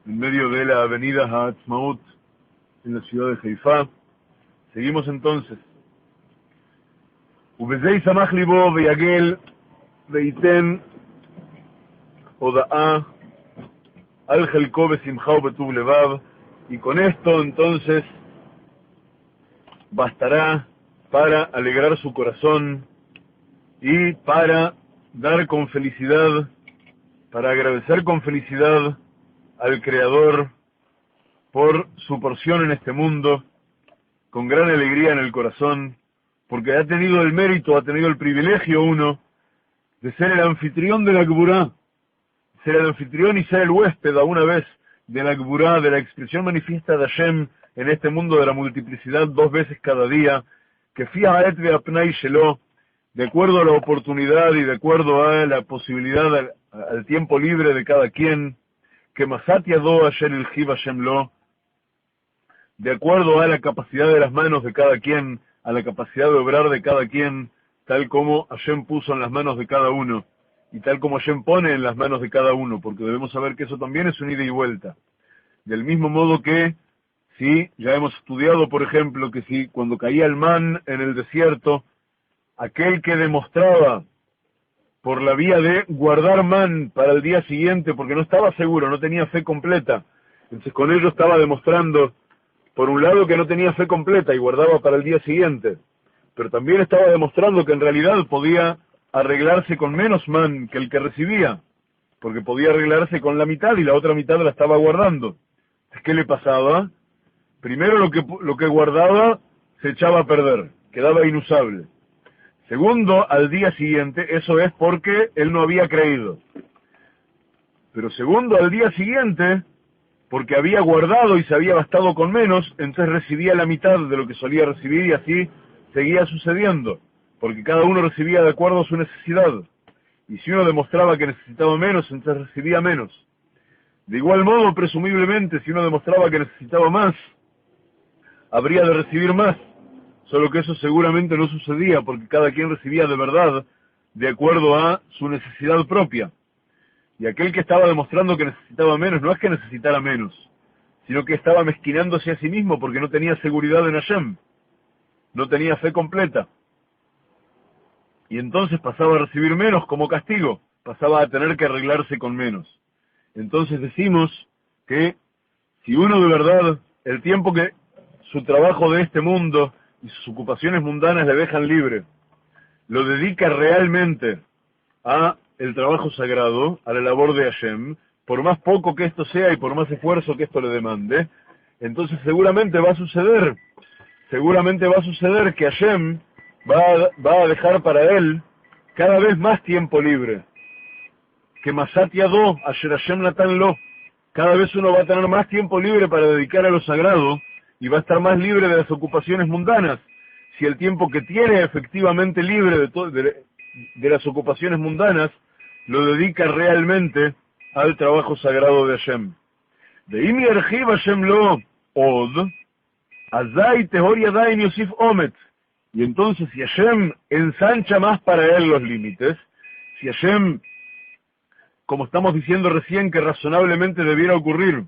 en medio de la avenida Ha'atzmaut, en la ciudad de Haifá, seguimos entonces. Ubezei samach libo veyagel veiten Oda'a al Jelko besimcha betuv levav, y con esto entonces bastará para alegrar su corazón y para dar con felicidad, para agradecer con felicidad al Creador por su porción en este mundo, con gran alegría en el corazón, porque ha tenido el mérito, ha tenido el privilegio uno de ser el anfitrión de la Gburá, ser el anfitrión y ser el huésped a una vez de la Gburá, de la expresión manifiesta de Hashem en este mundo de la multiplicidad 2 veces cada día, que fi'aet ve'apnai shelo, de acuerdo a la oportunidad y de acuerdo a la posibilidad, al tiempo libre de cada quien, que masat yado asher ilchiv Hashem lo, de acuerdo a la capacidad de las manos de cada quien, a la capacidad de obrar de cada quien, tal como Hashem puso en las manos de cada uno, y tal como Hashem pone en las manos de cada uno, porque debemos saber que eso también es un ida y vuelta. Del mismo modo que, si ya hemos estudiado, por ejemplo, que si cuando caía el man en el desierto, aquel que demostraba por la vía de guardar man para el día siguiente, porque no estaba seguro, no tenía fe completa, entonces con ello estaba demostrando, por un lado, que no tenía fe completa y guardaba para el día siguiente, pero también estaba demostrando que en realidad podía arreglarse con menos man que el que recibía, porque podía arreglarse con la mitad y la otra mitad la estaba guardando. ¿Qué le pasaba? Primero lo que guardaba se echaba a perder, quedaba inusable. Segundo, al día siguiente, eso es porque él no había creído. Pero segundo, al día siguiente, porque había guardado y se había bastado con menos, entonces recibía la mitad de lo que solía recibir y así seguía sucediendo, porque cada uno recibía de acuerdo a su necesidad. Y si uno demostraba que necesitaba menos, entonces recibía menos. De igual modo, presumiblemente, si uno demostraba que necesitaba más, habría de recibir más. Solo que eso seguramente no sucedía, porque cada quien recibía de verdad de acuerdo a su necesidad propia. Y aquel que estaba demostrando que necesitaba menos, no es que necesitara menos, sino que estaba mezquinándose a sí mismo porque no tenía seguridad en Hashem, no tenía fe completa. Y entonces pasaba a recibir menos como castigo, pasaba a tener que arreglarse con menos. Entonces decimos que si uno de verdad, el tiempo que su trabajo de este mundo y sus ocupaciones mundanas le dejan libre, lo dedica realmente a el trabajo sagrado, a la labor de Hashem, por más poco que esto sea y por más esfuerzo que esto le demande, entonces seguramente va a suceder que Hashem va a dejar para él cada vez más tiempo libre. Que Masat Yado, Asher Hashem Natan Lo, cada vez uno va a tener más tiempo libre para dedicar a lo sagrado y va a estar más libre de las ocupaciones mundanas. Si el tiempo que tiene efectivamente libre de las ocupaciones mundanas, lo dedica realmente al trabajo sagrado de Hashem. ואם ירחיב השם לו עוד, אזי טהור ידיים יוסיף אומץ. Y entonces, si Hashem ensancha más para él los límites, si Hashem, como estamos diciendo recién, que razonablemente debiera ocurrir,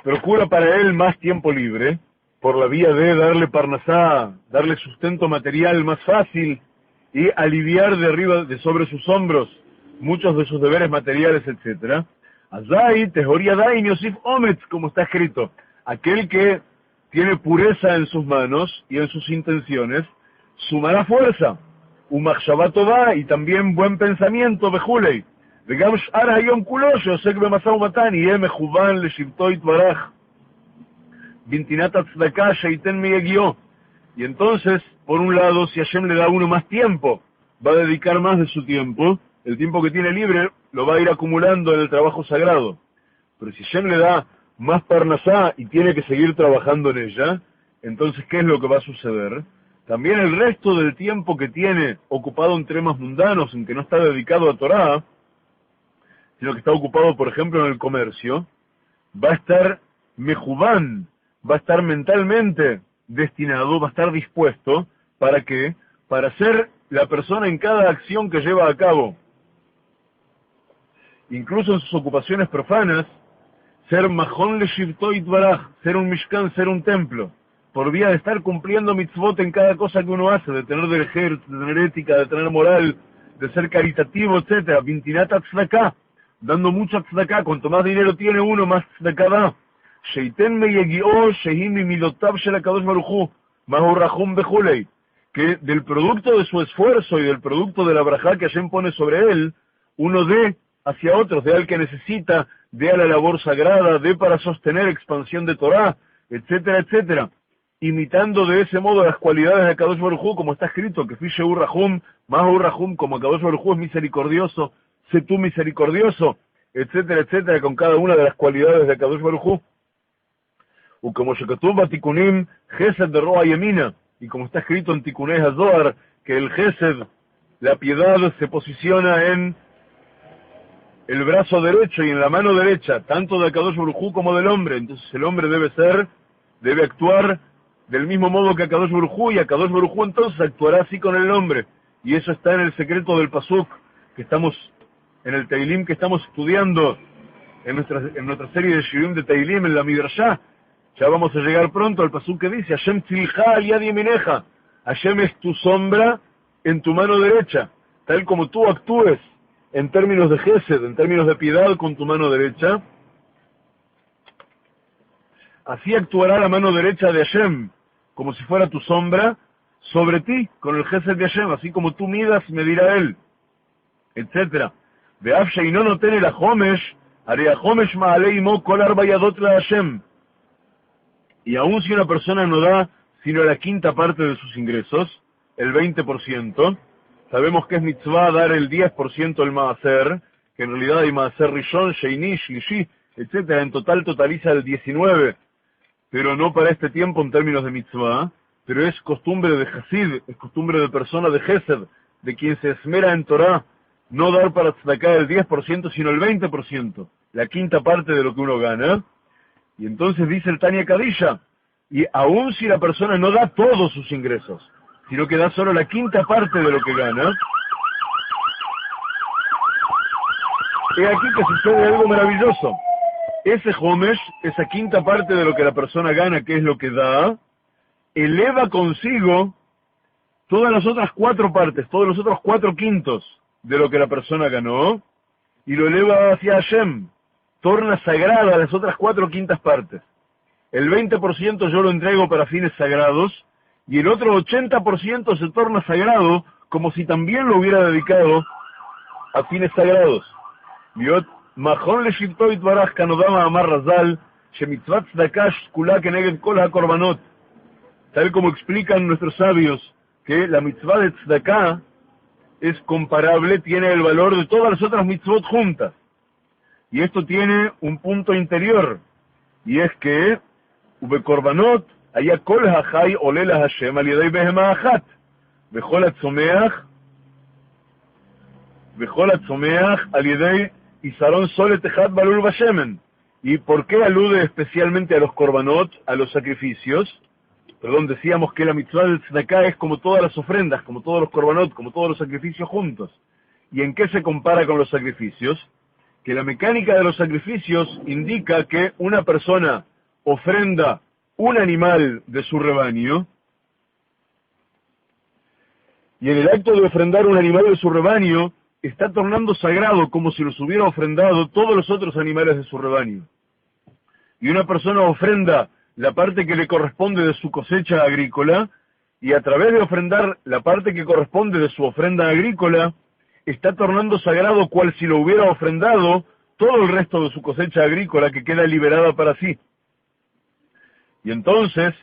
procura para él más tiempo libre, por la vía de darle parnasá, darle sustento material más fácil y aliviar de arriba, de sobre sus hombros, muchos de sus deberes materiales, etc. Azai, Tehor Yadayim Yosif Ometz, como está escrito, aquel que tiene pureza en sus manos y en sus intenciones, sumará fuerza, Umachshavá Tová, y también buen pensamiento, Bejulei, Vegam Sh'ar Hayom Kulo, Sheosek Bemasá Umatán, y Mejuban Leshivto Itbaraj, Bintinat Tzedakah Sheiten Meyegio. Y entonces, por un lado, si Hashem le da a uno más tiempo, va a dedicar más de su tiempo, el tiempo que tiene libre lo va a ir acumulando en el trabajo sagrado. Pero si Hashem le da más parnasá y tiene que seguir trabajando en ella, entonces, ¿qué es lo que va a suceder? También el resto del tiempo que tiene ocupado en temas mundanos, en que no está dedicado a Torah, sino que está ocupado, por ejemplo, en el comercio, va a estar mejubán, va a estar mentalmente destinado, va a estar dispuesto, ¿para qué? Para ser la persona en cada acción que lleva a cabo. Incluso en sus ocupaciones profanas, ser Mahon le Shivto Itbaraj, ser un Mishkan, ser un templo, por vía de estar cumpliendo mitzvot en cada cosa que uno hace, de tener derejer, de tener ética, de tener moral, de ser caritativo, etc. Bintinat tzedakah, dando mucha tzedakah, cuanto más dinero tiene uno, más tzedakah da. Sheiten meyegio shehim mimilotav shel HaKadosh Baruch Hu, mahu rachum bechulei, que del producto de su esfuerzo y del producto de la brajá que Hashem pone sobre él, uno dé hacia otros, dé al que necesita, dé a la labor sagrada, dé para sostener expansión de Torah, etcétera, etcétera, imitando de ese modo las cualidades de HaKadosh Baruch Hu, como está escrito, que Fishehu Rahum, Mahu Rahum, como HaKadosh Baruch Hu es misericordioso, sé tú misericordioso, etcétera, etcétera, con cada una de las cualidades de HaKadosh Baruch Hu. O como Shekatuv Batikunim, Gesed de Roa Yemina, y como está escrito en Tikunei HaZohar, que el Gesed, la piedad, se posiciona en el brazo derecho y en la mano derecha, tanto de HaKadosh Baruch Hu como del hombre. Entonces el hombre debe actuar del mismo modo que HaKadosh Baruch Hu, y HaKadosh Baruch Hu entonces actuará así con el hombre. Y eso está en el secreto del Pasuk, que estamos, en el Teilim que estamos estudiando, en nuestra serie de Shirim de Teilim, en la Midrashá. Ya vamos a llegar pronto al pasuk que dice, Hashem tzilcha al yad yemineja, Hashem es tu sombra en tu mano derecha, tal como tú actúes en términos de gesed, en términos de piedad con tu mano derecha, así actuará la mano derecha de Hashem, como si fuera tu sombra, sobre ti, con el gesed de Hashem, así como tú midas, medirá él, etc. Ve'af sheino noten el hachomesh, harei hachomesh ma'alei imo kol arba yadot la Hashem. Y aun si una persona no da sino la quinta parte de sus ingresos, el 20%, sabemos que es mitzvah dar el 10% del maaser, que en realidad hay maaser rishon, sheini, shlishi, etc. En total totaliza el 19%, pero no para este tiempo en términos de mitzvah, pero es costumbre de Hasid, es costumbre de persona de Gesed, de quien se esmera en Torah, no dar para tzedakah el 10%, sino el 20%, la quinta parte de lo que uno gana. Y entonces dice el Tanya Kadisha, y aun si la persona no da todos sus ingresos, sino que da solo la quinta parte de lo que gana, he aquí que sucede algo maravilloso. Ese homesh, esa quinta parte de lo que la persona gana, que es lo que da, eleva consigo todas las otras 4 partes, todos los otros 4 quintos de lo que la persona ganó, y lo eleva hacia Hashem, torna sagrada las otras 4 quintas partes. El 20% yo lo entrego para fines sagrados, y el otro 80% se torna sagrado, como si también lo hubiera dedicado a fines sagrados. Miot Mahon le Shivto Itbaraj Kanodama Amar Razal, Shemitzvat Tzedakah Shkula Keneged Kol HaKorbanot. Tal como explican nuestros sabios, que la mitzvah de Tzedakah es comparable, tiene el valor de todas las otras mitzvot juntas. Y esto tiene un punto interior, y es que Ubekorbanot haya kol hachai ole la Hashem al yedei behema achat, vechol hatzomeach al yedei y Sarón Sole Tejat Balul Bashemen. ¿Y por qué alude especialmente a los korbanot, a los sacrificios? Perdón, decíamos que la mitzvah del tzedakah es como todas las ofrendas, como todos los korbanot, como todos los sacrificios juntos. ¿Y en qué se compara con los sacrificios? Que la mecánica de los sacrificios indica que una persona ofrenda un animal de su rebaño, y en el acto de ofrendar un animal de su rebaño, está tornando sagrado como si los hubiera ofrendado todos los otros animales de su rebaño. Y una persona ofrenda la parte que le corresponde de su cosecha agrícola, y a través de ofrendar la parte que corresponde de su ofrenda agrícola, está tornando sagrado cual si lo hubiera ofrendado todo el resto de su cosecha agrícola que queda liberada para sí. Y entonces,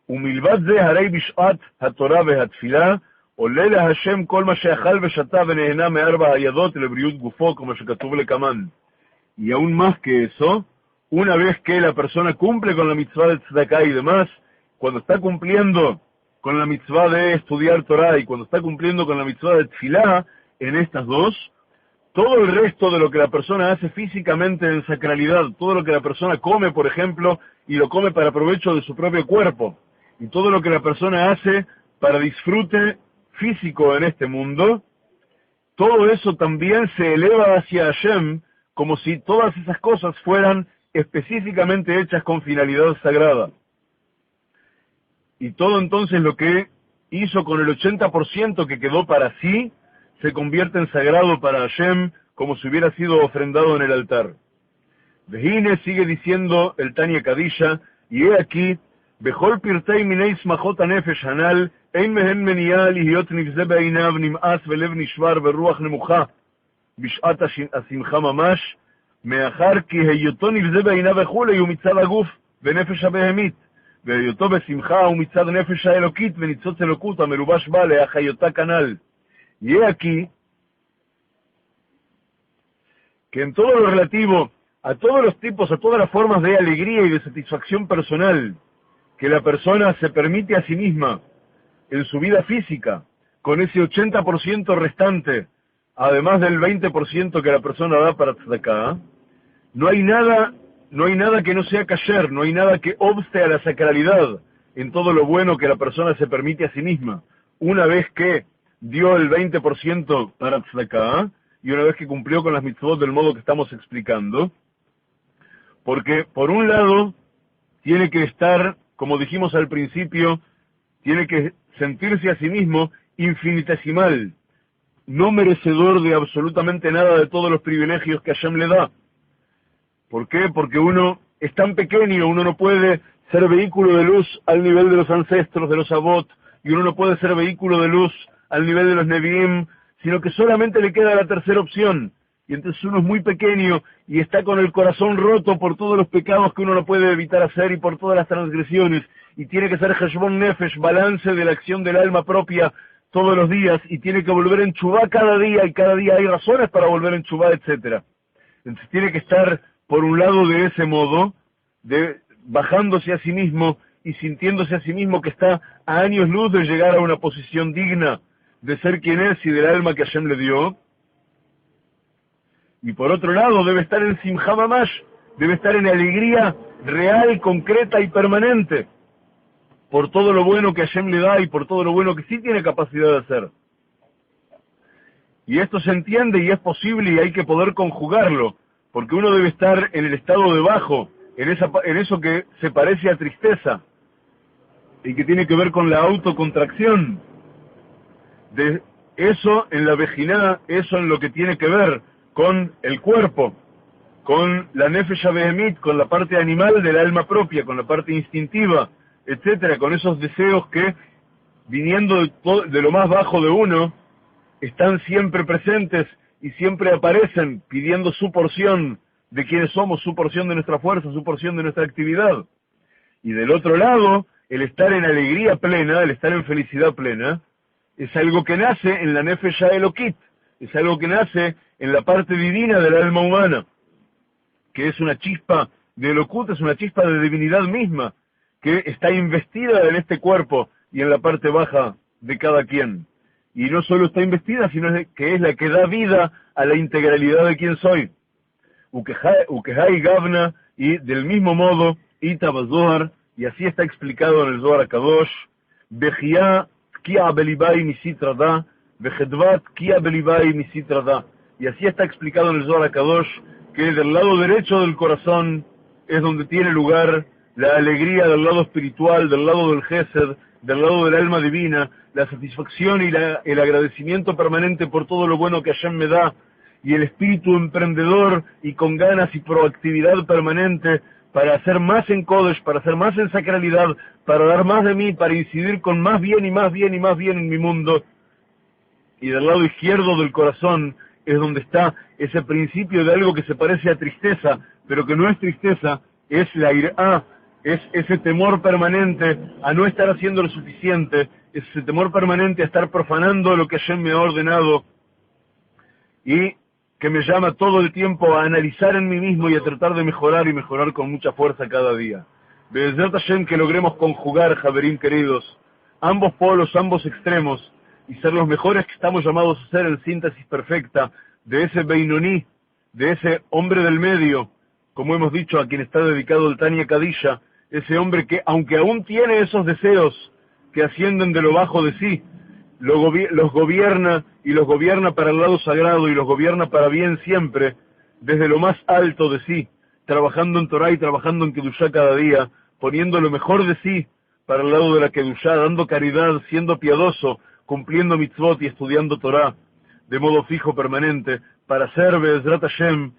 umilvat ze harei bishat hatorah vehatfilah, olela Hashem kol ma sheachal veshata venehena me'arba hayadot lebriut gufo, como shekatuv lekaman. Y aún más que eso, una vez que la persona cumple con la mitzvah de tzedakah y demás, cuando está cumpliendo con la mitzvah de estudiar Torah y cuando está cumpliendo con la mitzvah de tefilá, en estas dos, todo el resto de lo que la persona hace físicamente en sacralidad, todo lo que la persona come, por ejemplo, y lo come para provecho de su propio cuerpo, y todo lo que la persona hace para disfrute físico en este mundo, todo eso también se eleva hacia Hashem, como si todas esas cosas fueran específicamente hechas con finalidad sagrada. Y todo entonces lo que hizo con el 80% que quedó para sí, se convierte en sagrado para Hashem, como si hubiera sido ofrendado en el altar. Vehine sigue diciendo el Tanya Kadisha, y he aquí, Bechol pirtei minei smachot hanefesh hanal, ein mehen meniah lihiot nivze beinav nim'as velev nishvar beruach nemucha, bishat השמחה ממש, מאחר כי היותו נבזה בעיניו וכולי הוא מצד הגוף ונפש הבהמית, והיותו בשמחה הוא מצד נפש האלוקית וניצוץ אלוקות המלובש בה להחיותה כנ"ל. Y aquí que en todo lo relativo a todos los tipos, a todas las formas de alegría y de satisfacción personal que la persona se permite a sí misma en su vida física, con ese 80% restante, además del 20% que la persona da para tzedakah, no hay nada que no sea kasher, no hay nada que obste a la sacralidad en todo lo bueno que la persona se permite a sí misma, una vez que dio el 20% para tzedakah, y una vez que cumplió con las mitzvot del modo que estamos explicando, porque por un lado tiene que estar, como dijimos al principio, tiene que sentirse a sí mismo infinitesimal, no merecedor de absolutamente nada de todos los privilegios que Hashem le da. ¿Por qué? Porque uno es tan pequeño, uno no puede ser vehículo de luz al nivel de los ancestros, de los avot, y uno no puede ser vehículo de luz al nivel de los neviim, sino que solamente le queda la tercera opción. Y entonces uno es muy pequeño y está con el corazón roto por todos los pecados que uno no puede evitar hacer y por todas las transgresiones, y tiene que ser Heshbon Nefesh, balance de la acción del alma propia todos los días, y tiene que volver en Teshuvá cada día, y cada día hay razones para volver en Teshuvá, etc. Entonces tiene que estar, por un lado, de ese modo, bajándose a sí mismo y sintiéndose a sí mismo que está a años luz de llegar a una posición digna de ser quien es y del alma que Hashem le dio. Y por otro lado, debe estar en Simcha Mamash, debe estar en alegría real, concreta y permanente, por todo lo bueno que Hashem le da y por todo lo bueno que sí tiene capacidad de hacer. Y esto se entiende y es posible y hay que poder conjugarlo, porque uno debe estar en el estado de bajo, en eso que se parece a tristeza, y que tiene que ver con la autocontracción. De eso en la vejiná, eso en lo que tiene que ver con el cuerpo, con la nefesh behemit, con la parte animal del alma propia, con la parte instintiva, etcétera, con esos deseos que, viniendo de lo más bajo de uno, están siempre presentes y siempre aparecen pidiendo su porción de quienes somos, su porción de nuestra fuerza, su porción de nuestra actividad. Y del otro lado, el estar en alegría plena, el estar en felicidad plena, es algo que nace en la Nefesh Elokit, es algo que nace en la parte divina del alma humana, que es una chispa de Elokut, es una chispa de divinidad misma, que está investida en este cuerpo y en la parte baja de cada quien. Y no solo está investida, sino que es la que da vida a la integralidad de quien soy. Ukehai Gavna, y del mismo modo, Ita Bazohar, y así está explicado en el Zohar HaKadosh, Bechia Tkia Belibai Misitrada, Vejedvat Tkia Belibai Misitrada. Y así está explicado en el Zohar HaKadosh, que del lado derecho del corazón es donde tiene lugar la alegría del lado espiritual, del lado del Gesed, del lado del alma divina, la satisfacción y el agradecimiento permanente por todo lo bueno que Hashem me da, y el espíritu emprendedor y con ganas y proactividad permanente para hacer más en Kodesh, para hacer más en sacralidad, para dar más de mí, para incidir con más bien y más bien y más bien en mi mundo. Y del lado izquierdo del corazón es donde está ese principio de algo que se parece a tristeza, pero que no es tristeza, es la irá, es ese temor permanente a no estar haciendo lo suficiente, es ese temor permanente a estar profanando lo que Hashem me ha ordenado, y que me llama todo el tiempo a analizar en mí mismo y a tratar de mejorar y mejorar con mucha fuerza cada día. Be'ezrat Hashem, que logremos conjugar, Javerín queridos, ambos polos, ambos extremos, y ser los mejores que estamos llamados a ser en síntesis perfecta de ese Beinoní, de ese hombre del medio, como hemos dicho, a quien está dedicado el Tania Kadisha, ese hombre que, aunque aún tiene esos deseos que ascienden de lo bajo de sí, los gobierna, y los gobierna para el lado sagrado, y los gobierna para bien siempre, desde lo más alto de sí, trabajando en Torah y trabajando en Kedushá cada día, poniendo lo mejor de sí para el lado de la Kedushá, dando caridad, siendo piadoso, cumpliendo mitzvot y estudiando Torah, de modo fijo, permanente, para ser Be'ezrat Hashem,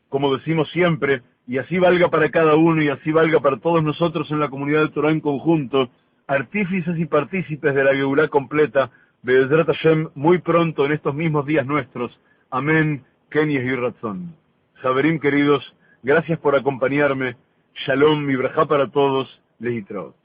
como decimos siempre, y así valga para cada uno, y así valga para todos nosotros en la comunidad de Torah en conjunto, artífices y partícipes de la Geulá completa, Be'ezrat Hashem, muy pronto en estos mismos días nuestros. Amén, Ken Yehi Ratzon. Javerim queridos, gracias por acompañarme. Shalom, mi brajá para todos. Lehitraot.